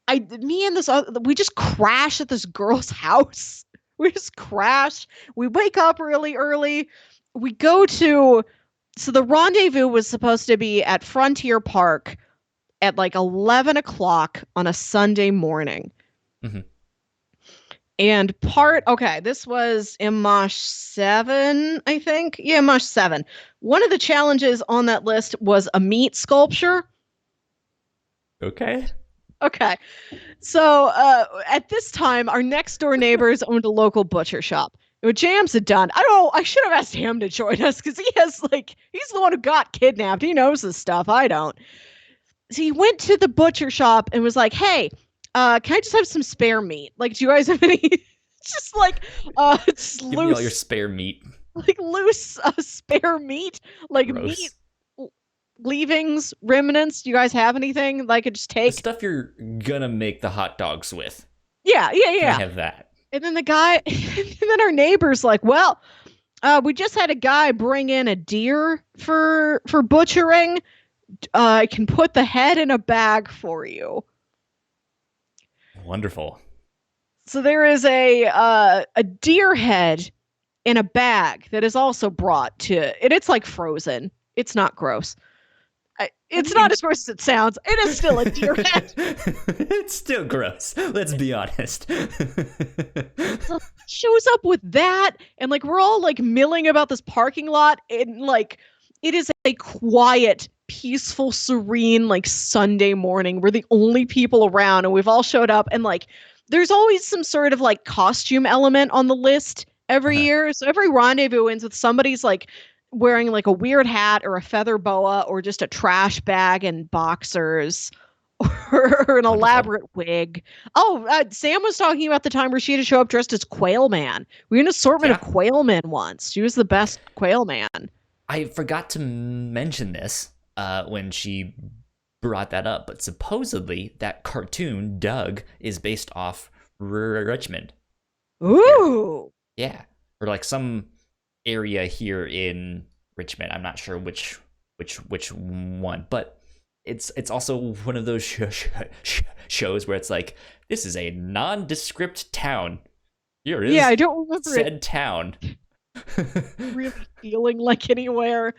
[SPEAKER 2] Me and this other, we just crash at this girl's house. We just crash. We wake up really early. We go to, so the rendezvous was supposed to be at Frontier Park at like 11 o'clock on a Sunday morning. Mm-hmm. And this was in Mosh 7, I think. Yeah, Mosh 7. One of the challenges on that list was a meat sculpture.
[SPEAKER 1] Okay.
[SPEAKER 2] So at this time, our next door neighbors owned a local butcher shop. What James had done, I should have asked him to join us because he's the one who got kidnapped. He knows this stuff. I don't. So he went to the butcher shop and was like, hey, can I just have some spare meat? Like, do you guys have any? Just like, just
[SPEAKER 1] give
[SPEAKER 2] loose.
[SPEAKER 1] Me all your spare meat.
[SPEAKER 2] Like loose spare meat, like gross. Meat leavings, remnants. Do you guys have anything that I could just take?
[SPEAKER 1] The stuff you're gonna make the hot dogs with.
[SPEAKER 2] Yeah.
[SPEAKER 1] Can I have that? And
[SPEAKER 2] then and then our neighbor's like, well, we just had a guy bring in a deer for butchering. I can put the head in a bag for you.
[SPEAKER 1] Wonderful.
[SPEAKER 2] So there is a deer head in a bag that is also brought to, and it's like frozen. It's not gross. It's not as gross as it sounds. It is still a deer head.
[SPEAKER 1] It's still gross. Let's be honest.
[SPEAKER 2] So shows up with that, and like we're all like milling about this parking lot, and like it is a quiet, peaceful, serene like Sunday morning. We're the only people around, and we've all showed up, and like there's always some sort of like costume element on the list every year. So every rendezvous ends with somebody's like wearing like a weird hat or a feather boa or just a trash bag and boxers or an elaborate wig. Sam was talking about the time where she had to show up dressed as Quail Man. We had an assortment of Quail Man once. She was the best Quail Man.
[SPEAKER 1] I forgot to mention this when she brought that up, but supposedly that cartoon, Doug, is based off Richmond.
[SPEAKER 2] Ooh.
[SPEAKER 1] Yeah. Or like some area here in Richmond. I'm not sure which one, but it's also one of those shows where it's like, this is a nondescript town. Here is
[SPEAKER 2] I don't remember
[SPEAKER 1] said town.
[SPEAKER 2] really feeling like anywhere.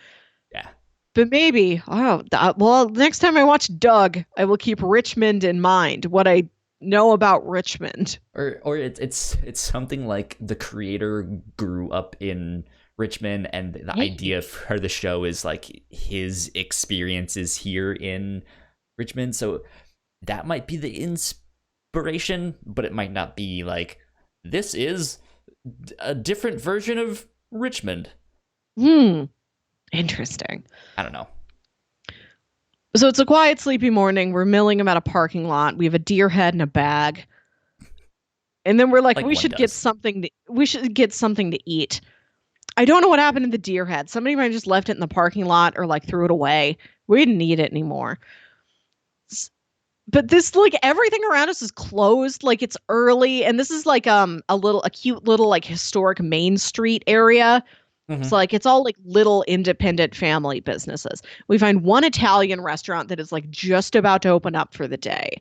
[SPEAKER 1] Yeah.
[SPEAKER 2] But maybe, well, next time I watch Doug, I will keep Richmond in mind, what I know about Richmond.
[SPEAKER 1] Or it's something like the creator grew up in Richmond, and the idea
[SPEAKER 2] Maybe.
[SPEAKER 1] for the show is like his experiences here in Richmond. So that might be the inspiration, but it might not be like this is a different version of Richmond.
[SPEAKER 2] Hmm. Interesting.
[SPEAKER 1] I don't know.
[SPEAKER 2] So it's a quiet, sleepy morning. We're milling about a parking lot. We have a deer head in a bag. And then we're like,
[SPEAKER 1] Like one does.
[SPEAKER 2] we should get something to eat. I don't know what happened to the deer head. Somebody might have just left it in the parking lot or like threw it away. We didn't need it anymore. But this, like, everything around us is closed. Like, it's early, and this is like a cute little like historic Main Street area. It's
[SPEAKER 1] Mm-hmm.
[SPEAKER 2] like it's all like little independent family businesses. We find one Italian restaurant that is like just about to open up for the day,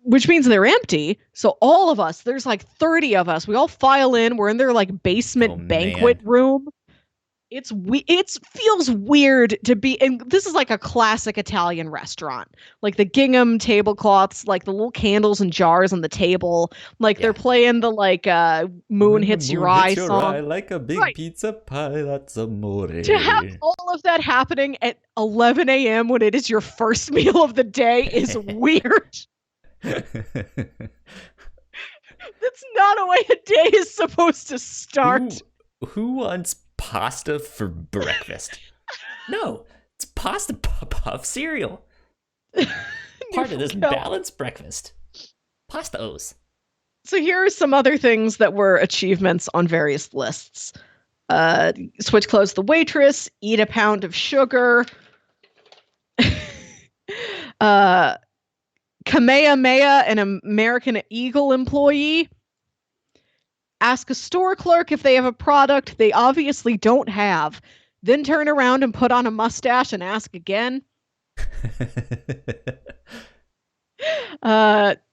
[SPEAKER 2] which means they're empty. So all of us, there's like 30 of us, we all file in. We're in their like
[SPEAKER 1] Oh
[SPEAKER 2] basement banquet
[SPEAKER 1] man.
[SPEAKER 2] room. It feels weird to be, and this is like a classic Italian restaurant, like the gingham tablecloths, like the little candles and jars on the table, like they're
[SPEAKER 1] Yeah.
[SPEAKER 2] playing the like moon
[SPEAKER 1] When the
[SPEAKER 2] hits your
[SPEAKER 1] moon
[SPEAKER 2] eye
[SPEAKER 1] hits your
[SPEAKER 2] song.
[SPEAKER 1] eye like a big
[SPEAKER 2] Right.
[SPEAKER 1] pizza pie, that's amore.
[SPEAKER 2] To have all of that happening at 11 a.m. when it is your first meal of the day is weird. That's not a way a day is supposed to start.
[SPEAKER 1] who wants pasta for breakfast? No, it's pasta puff cereal. Part of this
[SPEAKER 2] Never.
[SPEAKER 1] balanced breakfast. Pastos.
[SPEAKER 2] So here are some other things that were achievements on various lists. Switch clothes the waitress, eat a pound of sugar, uh, Kamehameha, an American Eagle employee, ask a store clerk if they have a product they obviously don't have, then turn around and put on a mustache and ask again.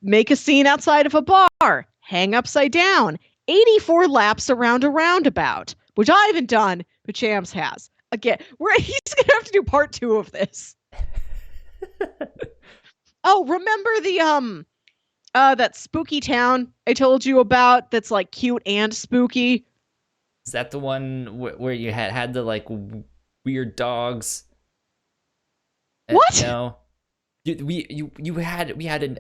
[SPEAKER 2] Make a scene outside of a bar, hang upside down, 84 laps around a roundabout, which I haven't done, but Chams has. Again, he's gonna have to do part 2 of this. Oh, remember the that spooky town I told you about that's like cute and spooky?
[SPEAKER 1] Is that the one where you had the like weird dogs?
[SPEAKER 2] What?
[SPEAKER 1] No. We had an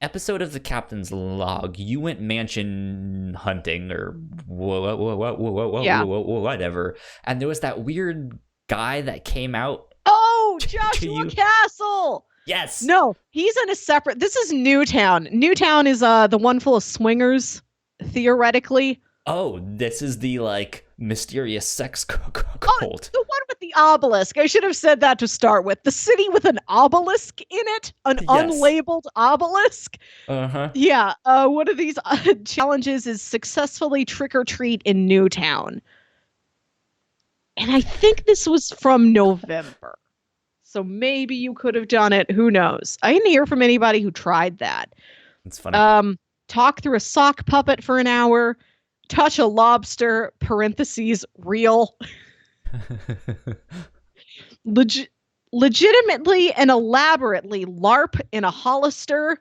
[SPEAKER 1] episode of the Captain's Log. You went mansion hunting or
[SPEAKER 2] Yeah.
[SPEAKER 1] whatever, and there was that weird guy that came out
[SPEAKER 2] Oh,
[SPEAKER 1] to
[SPEAKER 2] Joshua
[SPEAKER 1] you.
[SPEAKER 2] Castle.
[SPEAKER 1] Yes.
[SPEAKER 2] No, he's in a separate. This is Newtown. Newtown is the one full of swingers, theoretically.
[SPEAKER 1] Oh, this is the like mysterious sex
[SPEAKER 2] Oh,
[SPEAKER 1] cult.
[SPEAKER 2] the one with the obelisk. I should have said that to start with. The city with an obelisk in it, an
[SPEAKER 1] Yes.
[SPEAKER 2] unlabeled obelisk.
[SPEAKER 1] Uh-huh.
[SPEAKER 2] Yeah. One of these challenges is successfully trick or treat in Newtown. And I think this was from November. So maybe you could have done it. Who knows? I didn't hear from anybody who tried that.
[SPEAKER 1] It's funny.
[SPEAKER 2] Talk through a sock puppet for an hour. Touch a lobster, parentheses, real. Legitimately and elaborately LARP in a Hollister.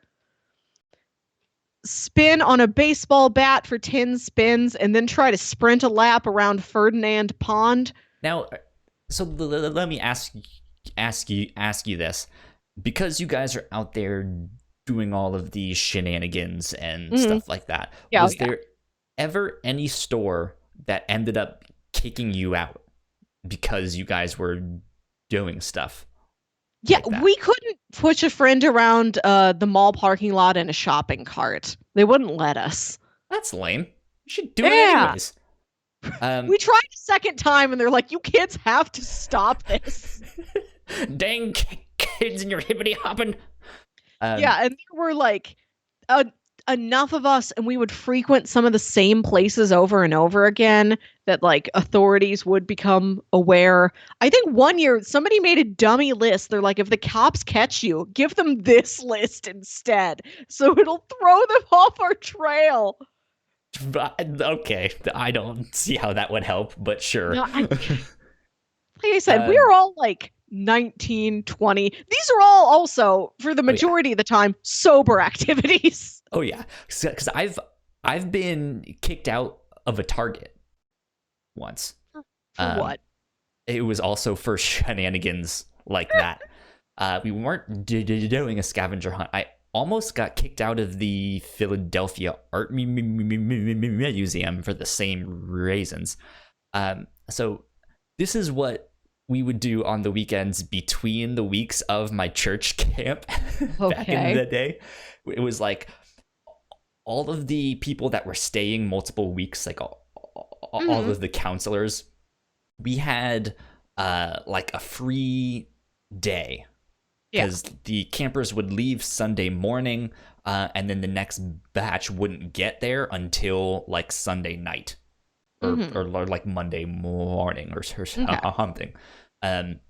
[SPEAKER 2] Spin on a baseball bat for 10 spins and then try to sprint a lap around Ferdinand Pond.
[SPEAKER 1] Now, so let me ask you this, because you guys are out there doing all of these shenanigans and stuff like that.
[SPEAKER 2] Yeah,
[SPEAKER 1] was there ever any store that ended up kicking you out because you guys were doing stuff?
[SPEAKER 2] Yeah,
[SPEAKER 1] like that?
[SPEAKER 2] We couldn't push a friend around the mall parking lot in a shopping cart. They wouldn't let us.
[SPEAKER 1] That's lame. You should do it
[SPEAKER 2] Yeah.
[SPEAKER 1] anyways.
[SPEAKER 2] We tried a second time and they're like, you kids have to stop this.
[SPEAKER 1] Dang kids and your hippity hopping.
[SPEAKER 2] Yeah, and there were like enough of us, and we would frequent some of the same places over and over again that like authorities would become aware. I think one year somebody made a dummy list. They're like, if the cops catch you, give them this list instead, so it'll throw them off our trail.
[SPEAKER 1] Okay, I don't see how that would help, but sure.
[SPEAKER 2] No, like I said, we
[SPEAKER 1] Um,
[SPEAKER 2] are all like 19, 20. These are all also, for the
[SPEAKER 1] oh yeah,
[SPEAKER 2] majority of the time, sober activities.
[SPEAKER 1] oh yeah, because I've been kicked out of a Target once.
[SPEAKER 2] For
[SPEAKER 1] Um,
[SPEAKER 2] what?
[SPEAKER 1] it was also for shenanigans like that. We weren't doing a scavenger hunt. I almost got kicked out of the Philadelphia Art Museum for the same reasons. So this is what we would do on the weekends between the weeks of my church camp back in
[SPEAKER 2] Okay.
[SPEAKER 1] the day. It was like all of the people that were staying multiple weeks, like all
[SPEAKER 2] Hmm.
[SPEAKER 1] of the counselors, we had like a free day
[SPEAKER 2] Yeah.
[SPEAKER 1] because the campers would leave Sunday morning, and then the next batch wouldn't get there until like Sunday night
[SPEAKER 2] Hmm.
[SPEAKER 1] or like Monday morning or
[SPEAKER 2] Okay.
[SPEAKER 1] something. Um,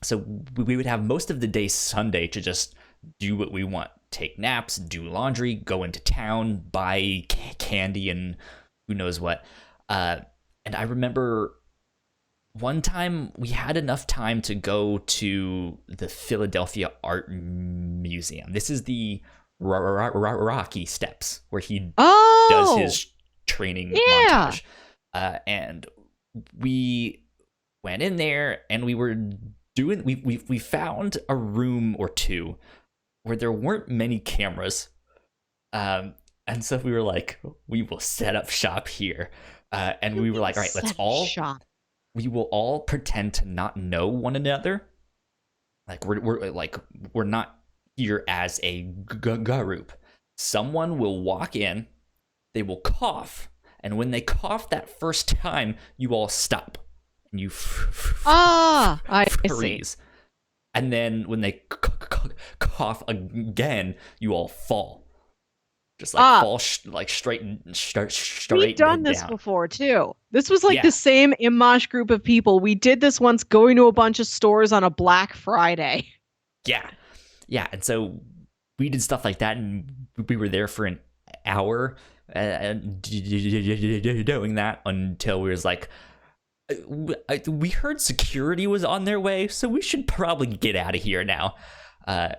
[SPEAKER 1] so we would have most of the day Sunday to just do what we want, take naps, do laundry, go into town, buy candy, and who knows what. And I remember one time we had enough time to go to the Philadelphia Art Museum. This is the Rocky Steps where he does
[SPEAKER 2] Oh,
[SPEAKER 1] his training
[SPEAKER 2] yeah.
[SPEAKER 1] montage. And we went in there and we were doing we found a room or two where there weren't many cameras. And so we were like, we will set up shop here. And
[SPEAKER 2] You
[SPEAKER 1] we were
[SPEAKER 2] can
[SPEAKER 1] like, all right,
[SPEAKER 2] set a shop.
[SPEAKER 1] we will all pretend to not know one another. Like we're not here as a group. Someone will walk in, they will cough, and when they cough that first time, you all stop and you
[SPEAKER 2] Ah, I see.
[SPEAKER 1] freeze. And then when they cough again, you all fall. Just like
[SPEAKER 2] Ah,
[SPEAKER 1] fall like
[SPEAKER 2] we've
[SPEAKER 1] straight
[SPEAKER 2] done this
[SPEAKER 1] down.
[SPEAKER 2] before too. This was like the
[SPEAKER 1] Yeah,
[SPEAKER 2] same Immosh group of people. We did this once going to a bunch of stores on a Black Friday.
[SPEAKER 1] yeah, yeah. And so we did stuff like that, and we were there for an hour doing that until we was like, we heard security was on their way, so we should probably get out of here now. Uh,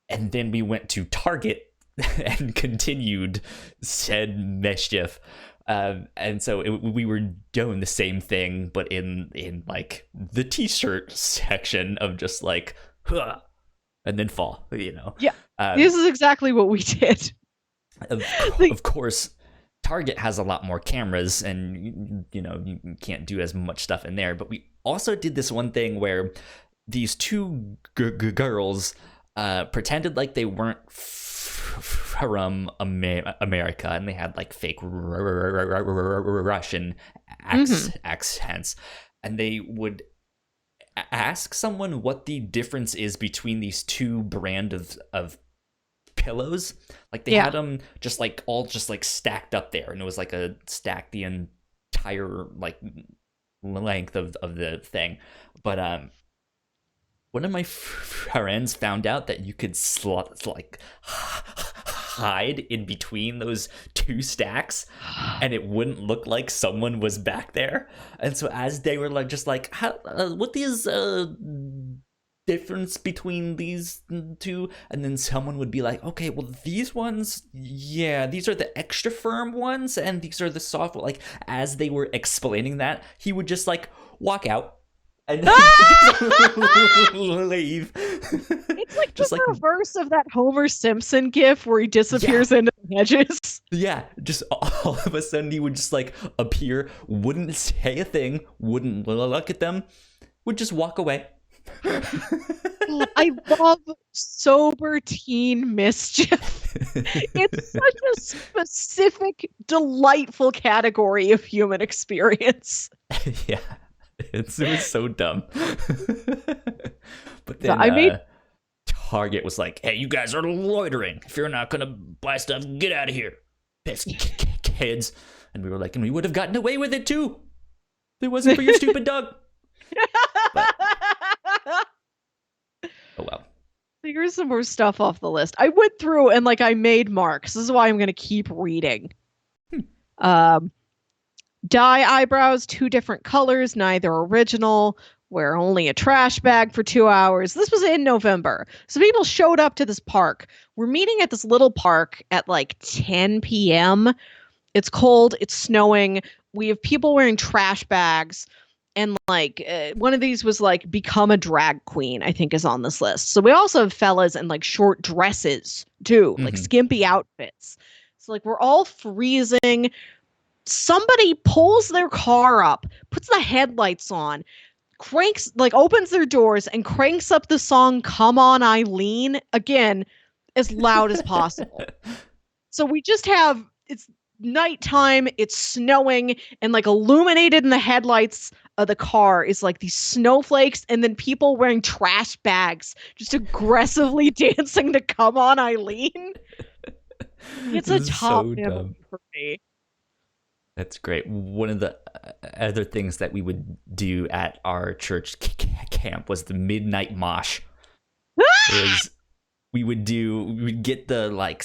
[SPEAKER 1] and then we went to Target and continued said mischief. And so we were doing the same thing, but in like the t-shirt section of just like, huh, and then fall, you know.
[SPEAKER 2] Yeah,
[SPEAKER 1] Um,
[SPEAKER 2] this is exactly what we did.
[SPEAKER 1] of,
[SPEAKER 2] Like,
[SPEAKER 1] of course, Target has a lot more cameras, and you know you can't do as much stuff in there. But we also did this one thing where these two girls pretended like they weren't from America, and they had like fake Russian
[SPEAKER 2] mhm.
[SPEAKER 1] accents, and they would ask someone what the difference is between these two brand of pillows. Like they
[SPEAKER 2] Yeah.
[SPEAKER 1] had them just like all just like stacked up there, and it was like a stack the entire like length of the thing. But one of my friends found out that you could like hide in between those two stacks and it wouldn't look like someone was back there. And so as they were like just like what is difference between these two, and then someone would be like, okay, well these ones, yeah, these are the extra firm ones and these are the soft, like as they were explaining that, he would just like walk out and leave.
[SPEAKER 2] It's like the
[SPEAKER 1] Just like,
[SPEAKER 2] reverse of that Homer Simpson gif where he
[SPEAKER 1] yeah,
[SPEAKER 2] disappears into the hedges.
[SPEAKER 1] yeah, just all of a sudden he would just like appear, wouldn't say a thing, wouldn't look at them, would just walk away.
[SPEAKER 2] God, I love sober teen mischief. It's such a specific, delightful category of human experience.
[SPEAKER 1] Yeah, it was so dumb. But
[SPEAKER 2] So
[SPEAKER 1] then
[SPEAKER 2] I made
[SPEAKER 1] Target was like, hey, you guys are loitering. If you're not gonna buy stuff, get out of here, kids. And we were like, and we would have gotten away with it too. If it wasn't for your stupid dog. But oh well.
[SPEAKER 2] here's some more stuff off the list. I went through and like I made marks. This is why I'm gonna keep reading. Um, Dye eyebrows 2 different colors, neither original. Wear only a trash bag for 2 hours. This was in November. So people showed up to this park. We're meeting at this little park at like 10 p.m. It's cold, it's snowing. We have people wearing trash bags. And like one of these was like become a drag queen, I think is on this list. So we also have fellas in like short dresses too, like
[SPEAKER 1] Mm-hmm.
[SPEAKER 2] skimpy outfits. So like we're all freezing. Somebody pulls their car up, puts the headlights on, cranks, like opens their doors and cranks up the song Come On Eileen again as loud as possible. So we just have, it's nighttime, it's snowing, and like illuminated in the headlights of the car is like these snowflakes, and then people wearing trash bags just aggressively dancing to Come On Eileen. It's a
[SPEAKER 1] This is
[SPEAKER 2] top
[SPEAKER 1] so
[SPEAKER 2] memory
[SPEAKER 1] dumb.
[SPEAKER 2] for me.
[SPEAKER 1] That's great. One of the other things that we would do at our church camp was the midnight mosh. It was we would get the like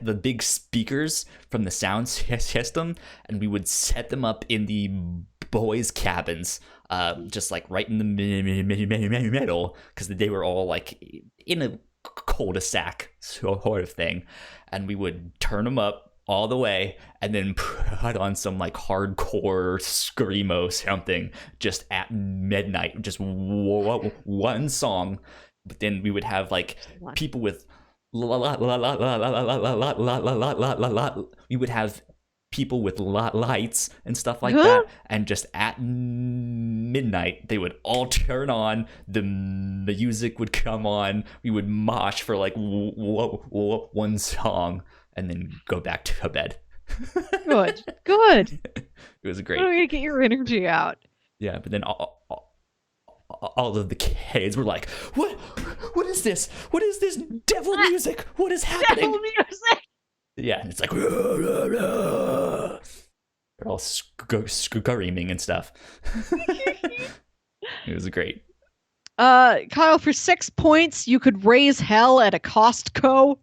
[SPEAKER 1] the big speakers from the sound system, and we would set them up in the boys' cabins, just like right in the middle, because they were all like in a cul-de-sac sort of thing, and we would turn them up all the way and then put on some like hardcore screamo something just at midnight, just one song. But then we would have like people with we would have people with lights and stuff like
[SPEAKER 2] Huh?
[SPEAKER 1] that, and just at midnight they would all turn on, the music would come on, we would mosh for like one song and then go back to bed.
[SPEAKER 2] Good. Good.
[SPEAKER 1] It was
[SPEAKER 2] What
[SPEAKER 1] great.
[SPEAKER 2] a way to get your energy out.
[SPEAKER 1] Yeah, but then all of the kids were like, what is this? What is this devil music? What is happening?
[SPEAKER 2] Devil music.
[SPEAKER 1] Yeah, and it's like they're all screaming and stuff. It was great.
[SPEAKER 2] Kyle, for 6 points, you could raise hell at a Costco.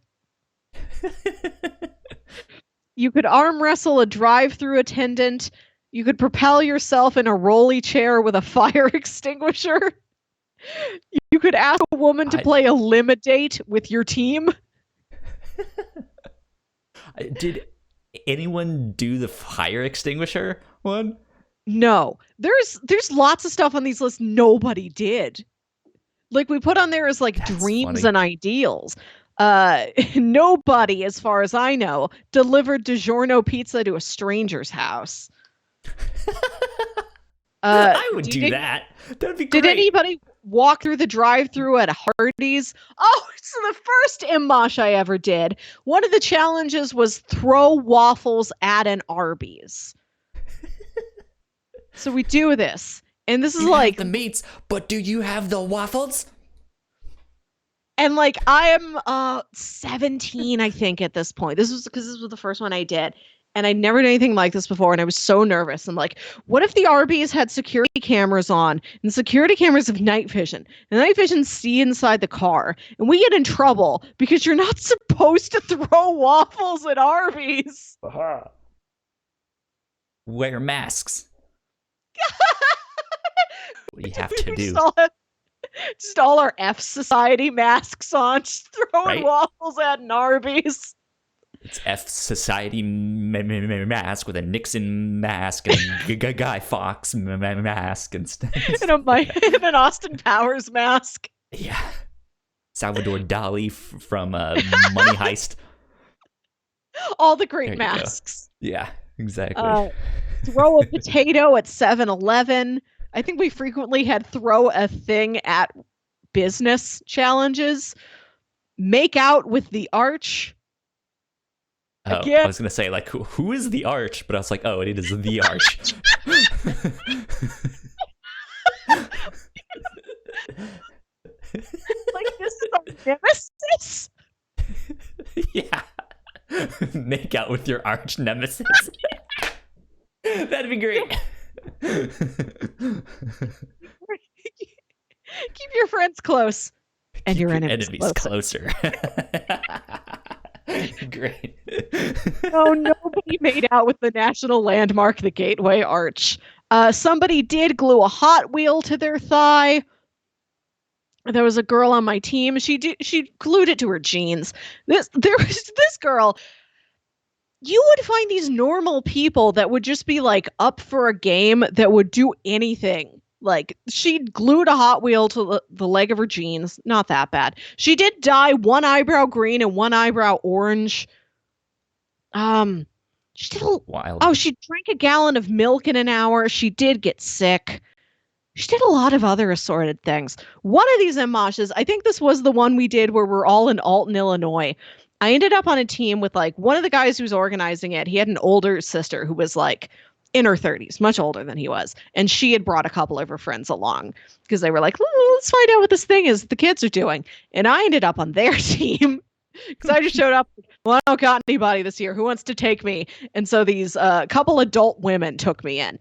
[SPEAKER 2] You could arm wrestle a drive-through attendant. You could propel yourself in a rolly chair with a fire extinguisher. You could ask a woman to play a limit with your team.
[SPEAKER 1] Did anyone do the fire extinguisher one?
[SPEAKER 2] No. There's lots of stuff on these lists nobody did. Like we put on there as like
[SPEAKER 1] That's
[SPEAKER 2] dreams
[SPEAKER 1] funny.
[SPEAKER 2] and ideals. Nobody, as far as I know, delivered DiGiorno pizza to a stranger's house.
[SPEAKER 1] I would do that. That'd be great.
[SPEAKER 2] Did anybody walk through the drive-through at Hardee's? Oh, so the first Immosh I ever did, one of the challenges was throw waffles at an Arby's. So we do this, and this is
[SPEAKER 1] you
[SPEAKER 2] like
[SPEAKER 1] have the meats, but do you have the waffles?
[SPEAKER 2] And like I am 17, I think, at this point. This was because this was the first one I did. And I never did anything like this before, and I was so nervous. I'm like, what if the Arby's had security cameras on, and security cameras have night vision, and night vision see inside the car, and we get in trouble because you're not supposed to throw waffles at Arby's.
[SPEAKER 1] Wear masks. What do you have to do?
[SPEAKER 2] Just all our F Society masks on, just throwing waffles at an Arby's.
[SPEAKER 1] It's F Society mask with a Nixon mask and a Guy Fawkes mask and stuff.
[SPEAKER 2] And an Austin Powers mask.
[SPEAKER 1] Yeah. Salvador Dali from Money Heist.
[SPEAKER 2] All the great masks.
[SPEAKER 1] Yeah, exactly.
[SPEAKER 2] Throw a potato at 7-Eleven. I think we frequently had throw a thing at business challenges. Make out with the arch.
[SPEAKER 1] Oh,
[SPEAKER 2] Again.
[SPEAKER 1] I was going to say, like, who is the arch? But I was like, oh, it is the arch.
[SPEAKER 2] Like, this is our nemesis?
[SPEAKER 1] Yeah. Make out with your arch nemesis. That'd be great.
[SPEAKER 2] Keep your friends close. And your enemies
[SPEAKER 1] closer. Great.
[SPEAKER 2] No, nobody made out with the national landmark, the Gateway Arch. Somebody did glue a Hot Wheel to their thigh. There was a girl on my team. She glued it to her jeans. There was this girl. You would find these normal people that would just be like up for a game that would do anything. Like she glued a Hot Wheel to the leg of her jeans. Not that bad. She did dye one eyebrow green and one eyebrow orange. Um, she did.
[SPEAKER 1] Wild.
[SPEAKER 2] Oh, she drank a gallon of milk in an hour. She did get sick. She did a lot of other assorted things. One of these moshes, I think this was the one we did where we're all in Alton, Illinois. I ended up on a team with like one of the guys who was organizing it. He had an older sister who was like in her 30s, much older than he was. And she had brought a couple of her friends along because they were like, let's find out what this thing is the kids are doing. And I ended up on their team because I just showed up. Well, I don't got anybody this year. Who wants to take me? And so these couple adult women took me in.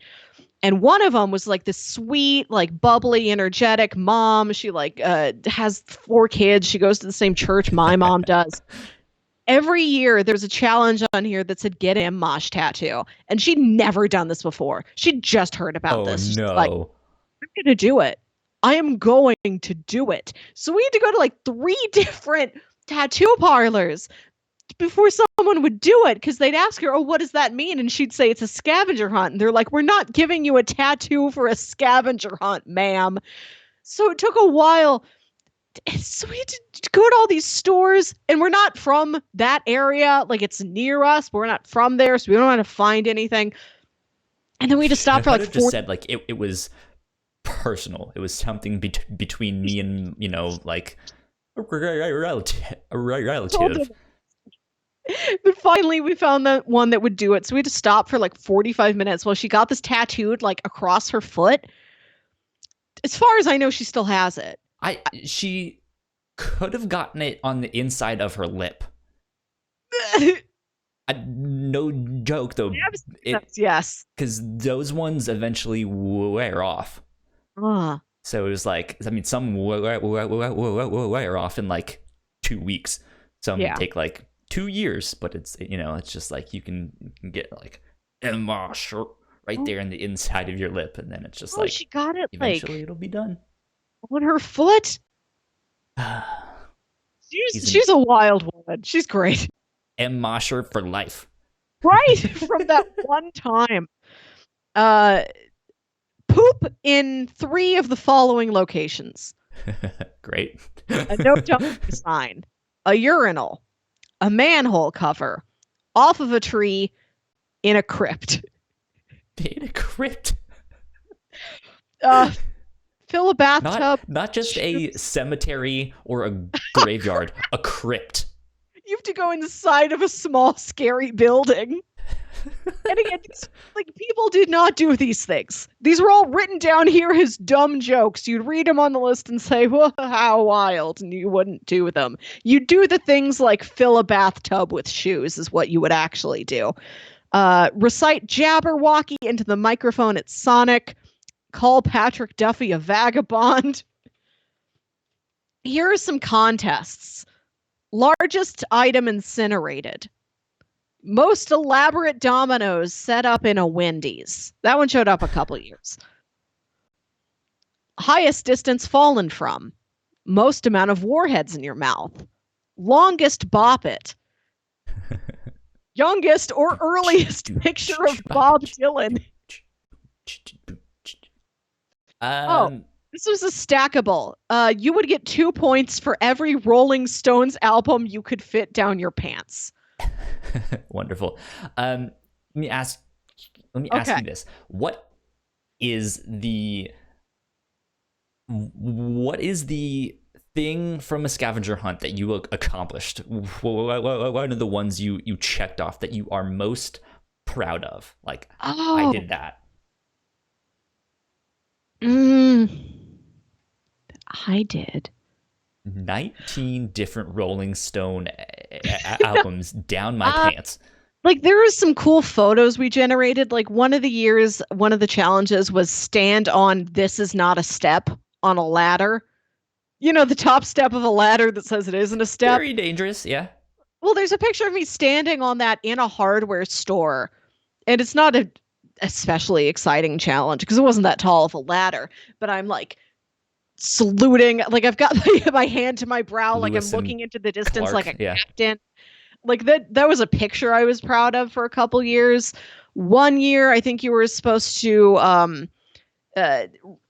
[SPEAKER 2] And one of them was like this sweet, like bubbly, energetic mom. She like has 4 kids. She goes to the same church my mom does. Every year there's a challenge on here that said get an Mosh tattoo. And she'd never done this before. She'd just heard about this. She's like, I'm going to do it. I am going to do it. So we had to go to like 3 different tattoo parlors before someone would do it because they'd ask her, oh, what does that mean? And she'd say it's a scavenger hunt. And they're like, we're not giving you a tattoo for a scavenger hunt, ma'am. So it took a while. So we had to go to all these stores, and we're not from that area. Like it's near us, but we're not from there, so we don't know how to find anything. And then we just stopped for like 4
[SPEAKER 1] just said like it was personal. It was something between me and, you know, like a relative.
[SPEAKER 2] But finally we found the one that would do it. So we had to stop for like 45 minutes while she got this tattooed like across her foot. As far as I know, she still has it.
[SPEAKER 1] She could have gotten it on the inside of her lip. No joke though.
[SPEAKER 2] Yes.
[SPEAKER 1] Because those ones eventually wear off. So it was like, I mean, some wear off in like 2 weeks. Some take like 2 years, but it's, you know, it's just like you can get like mosh right there in the inside of your lip, and then it's just like
[SPEAKER 2] she got it
[SPEAKER 1] eventually
[SPEAKER 2] like
[SPEAKER 1] it'll be done
[SPEAKER 2] on her foot. She's a wild woman. She's great.
[SPEAKER 1] Mosher for life.
[SPEAKER 2] Right from that one time. Poop in 3 of the following locations.
[SPEAKER 1] Great.
[SPEAKER 2] A no dumping sign, a urinal, a manhole cover, off of a tree, in a crypt.
[SPEAKER 1] In a crypt?
[SPEAKER 2] Fill a bathtub.
[SPEAKER 1] Not just a cemetery or a graveyard, a crypt.
[SPEAKER 2] You have to go inside of a small, scary building. And again, like, people did not do these things. These were all written down here as dumb jokes. You'd read them on the list and say, well, how wild, and you wouldn't do them. You do the things like fill a bathtub with shoes is what you would actually do. Recite Jabberwocky into the microphone at Sonic. Call Patrick Duffy a vagabond. Here are some contests. Largest item incinerated. Most elaborate dominoes set up in a Wendy's. That one showed up a couple years. Highest distance fallen from. Most amount of warheads in your mouth. Longest bop it. Youngest or earliest picture of Bob Dylan. This was a stackable. You would get 2 points for every Rolling Stones album you could fit down your pants.
[SPEAKER 1] Wonderful. Let me ask you this. What is the thing from a scavenger hunt that you accomplished? One of the ones you checked off that you are most proud of? Like, I did that.
[SPEAKER 2] I did.
[SPEAKER 1] 19 different Rolling Stone albums down my pants.
[SPEAKER 2] Like, there was some cool photos we generated. Like, one of the years, one of the challenges was stand on "This is not a step" on a ladder. You know, the top step of a ladder that says it isn't a step.
[SPEAKER 1] Very dangerous, yeah.
[SPEAKER 2] Well, there's a picture of me standing on that in a hardware store, and it's not a especially exciting challenge because it wasn't that tall of a ladder, but I'm like saluting, like I've got my hand to my brow, like I'm
[SPEAKER 1] Lewis and
[SPEAKER 2] looking into the distance like
[SPEAKER 1] Clark.
[SPEAKER 2] a
[SPEAKER 1] Yeah.
[SPEAKER 2] captain. Like that was a picture I was proud of for a couple years. One year I think you were supposed to uh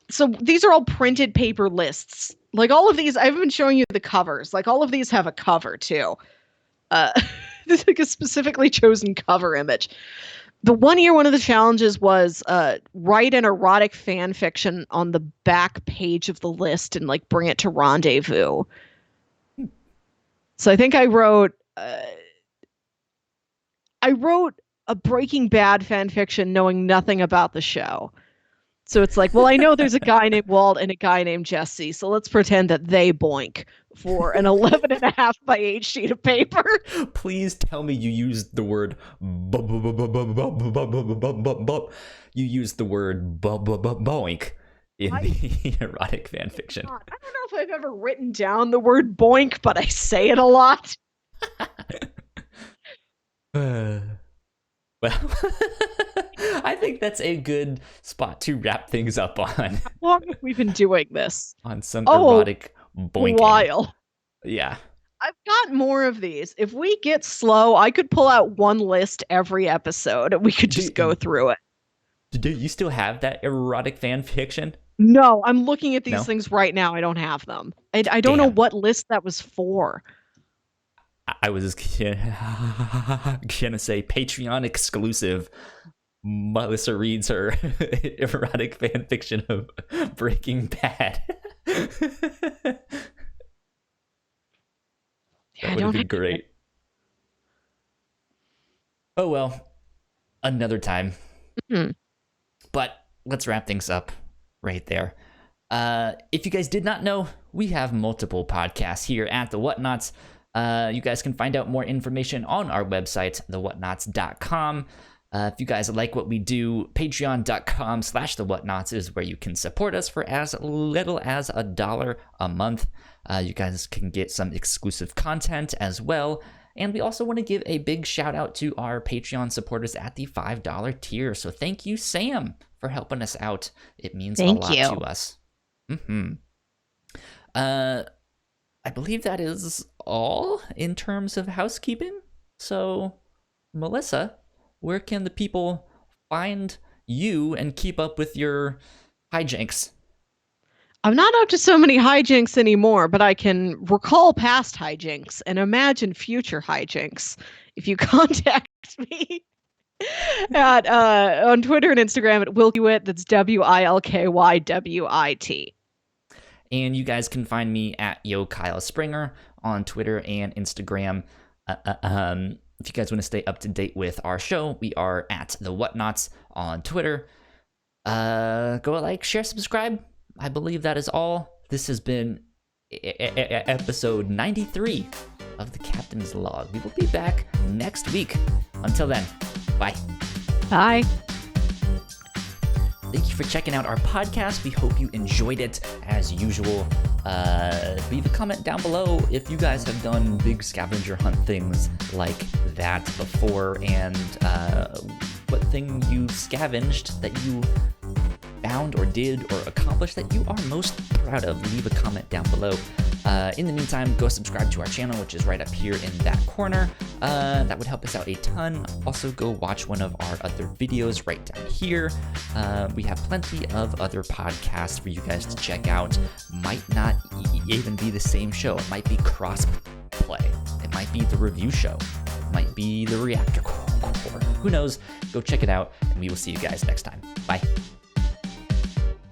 [SPEAKER 2] so these are all printed paper lists. Like all of these, I've been showing you the covers. Like all of these have a cover too. Uh this is like a specifically chosen cover image. The one year, one of the challenges was write an erotic fan fiction on the back page of the list and like bring it to rendezvous. So I think I wrote a Breaking Bad fan fiction knowing nothing about the show. So it's like, well, I know there's a guy named Walt and a guy named Jesse, so let's pretend that they boink for an 11.5 by 8 sheet of paper.
[SPEAKER 1] Please tell me you used the word you used the word boink in the erotic fan fiction.
[SPEAKER 2] I don't know if I've ever written down the word boink, but I say it a lot.
[SPEAKER 1] Well, I think that's a good spot to wrap things up on.
[SPEAKER 2] How long have we been doing this?
[SPEAKER 1] On some erotic boinking.
[SPEAKER 2] While.
[SPEAKER 1] Yeah.
[SPEAKER 2] I've got more of these. If we get slow, I could pull out one list every episode and we could just go through it.
[SPEAKER 1] Do you still have that erotic fan fiction?
[SPEAKER 2] No, I'm looking at these things right now. I don't have them. I don't know what list that was for.
[SPEAKER 1] I was gonna say Patreon exclusive. Melissa reads her erotic fan fiction of Breaking Bad. That would have been great. Oh well, another time.
[SPEAKER 2] Mm-hmm.
[SPEAKER 1] But let's wrap things up right there. If you guys did not know, we have multiple podcasts here at the Whatnauts. You guys can find out more information on our website, thewhatnauts.com. If you guys like what we do, patreon.com/thewhatnauts is where you can support us for as little as $1 a month. You guys can get some exclusive content as well. And we also want to give a big shout out to our Patreon supporters at the $5 tier. So thank you, Sam, for helping us out. It means a lot to us. I believe that is all in terms of housekeeping. So, Melissa, where can the people find you and keep up with your hijinks?
[SPEAKER 2] I'm not up to so many hijinks anymore, but I can recall past hijinks and imagine future hijinks if you contact me at on Twitter and Instagram at Wilkywit. That's WILKYWIT.
[SPEAKER 1] And you guys can find me at Yo Kyle Springer on Twitter and Instagram. If you guys want to stay up to date with our show, we are at the Whatnauts on Twitter. Go like, share, subscribe. I believe that is all. This has been episode 93 of the Captain's Log. We will be back next week. Until then, bye.
[SPEAKER 2] Bye.
[SPEAKER 1] Thank you for checking out our podcast. We hope you enjoyed it as usual. Leave a comment down below if you guys have done big scavenger hunt things like that before, and what thing you scavenged that you found or did or accomplished that you are most proud of. Leave a comment down below. In the meantime, go subscribe to our channel, which is right up here in that corner. That would help us out a ton. Also, go watch one of our other videos right down here. We have plenty of other podcasts for you guys to check out. Might not even be the same show. It might be cross-play. It might be the review show. It might be the reactor core. Who knows? Go check it out, and we will see you guys next time. Bye.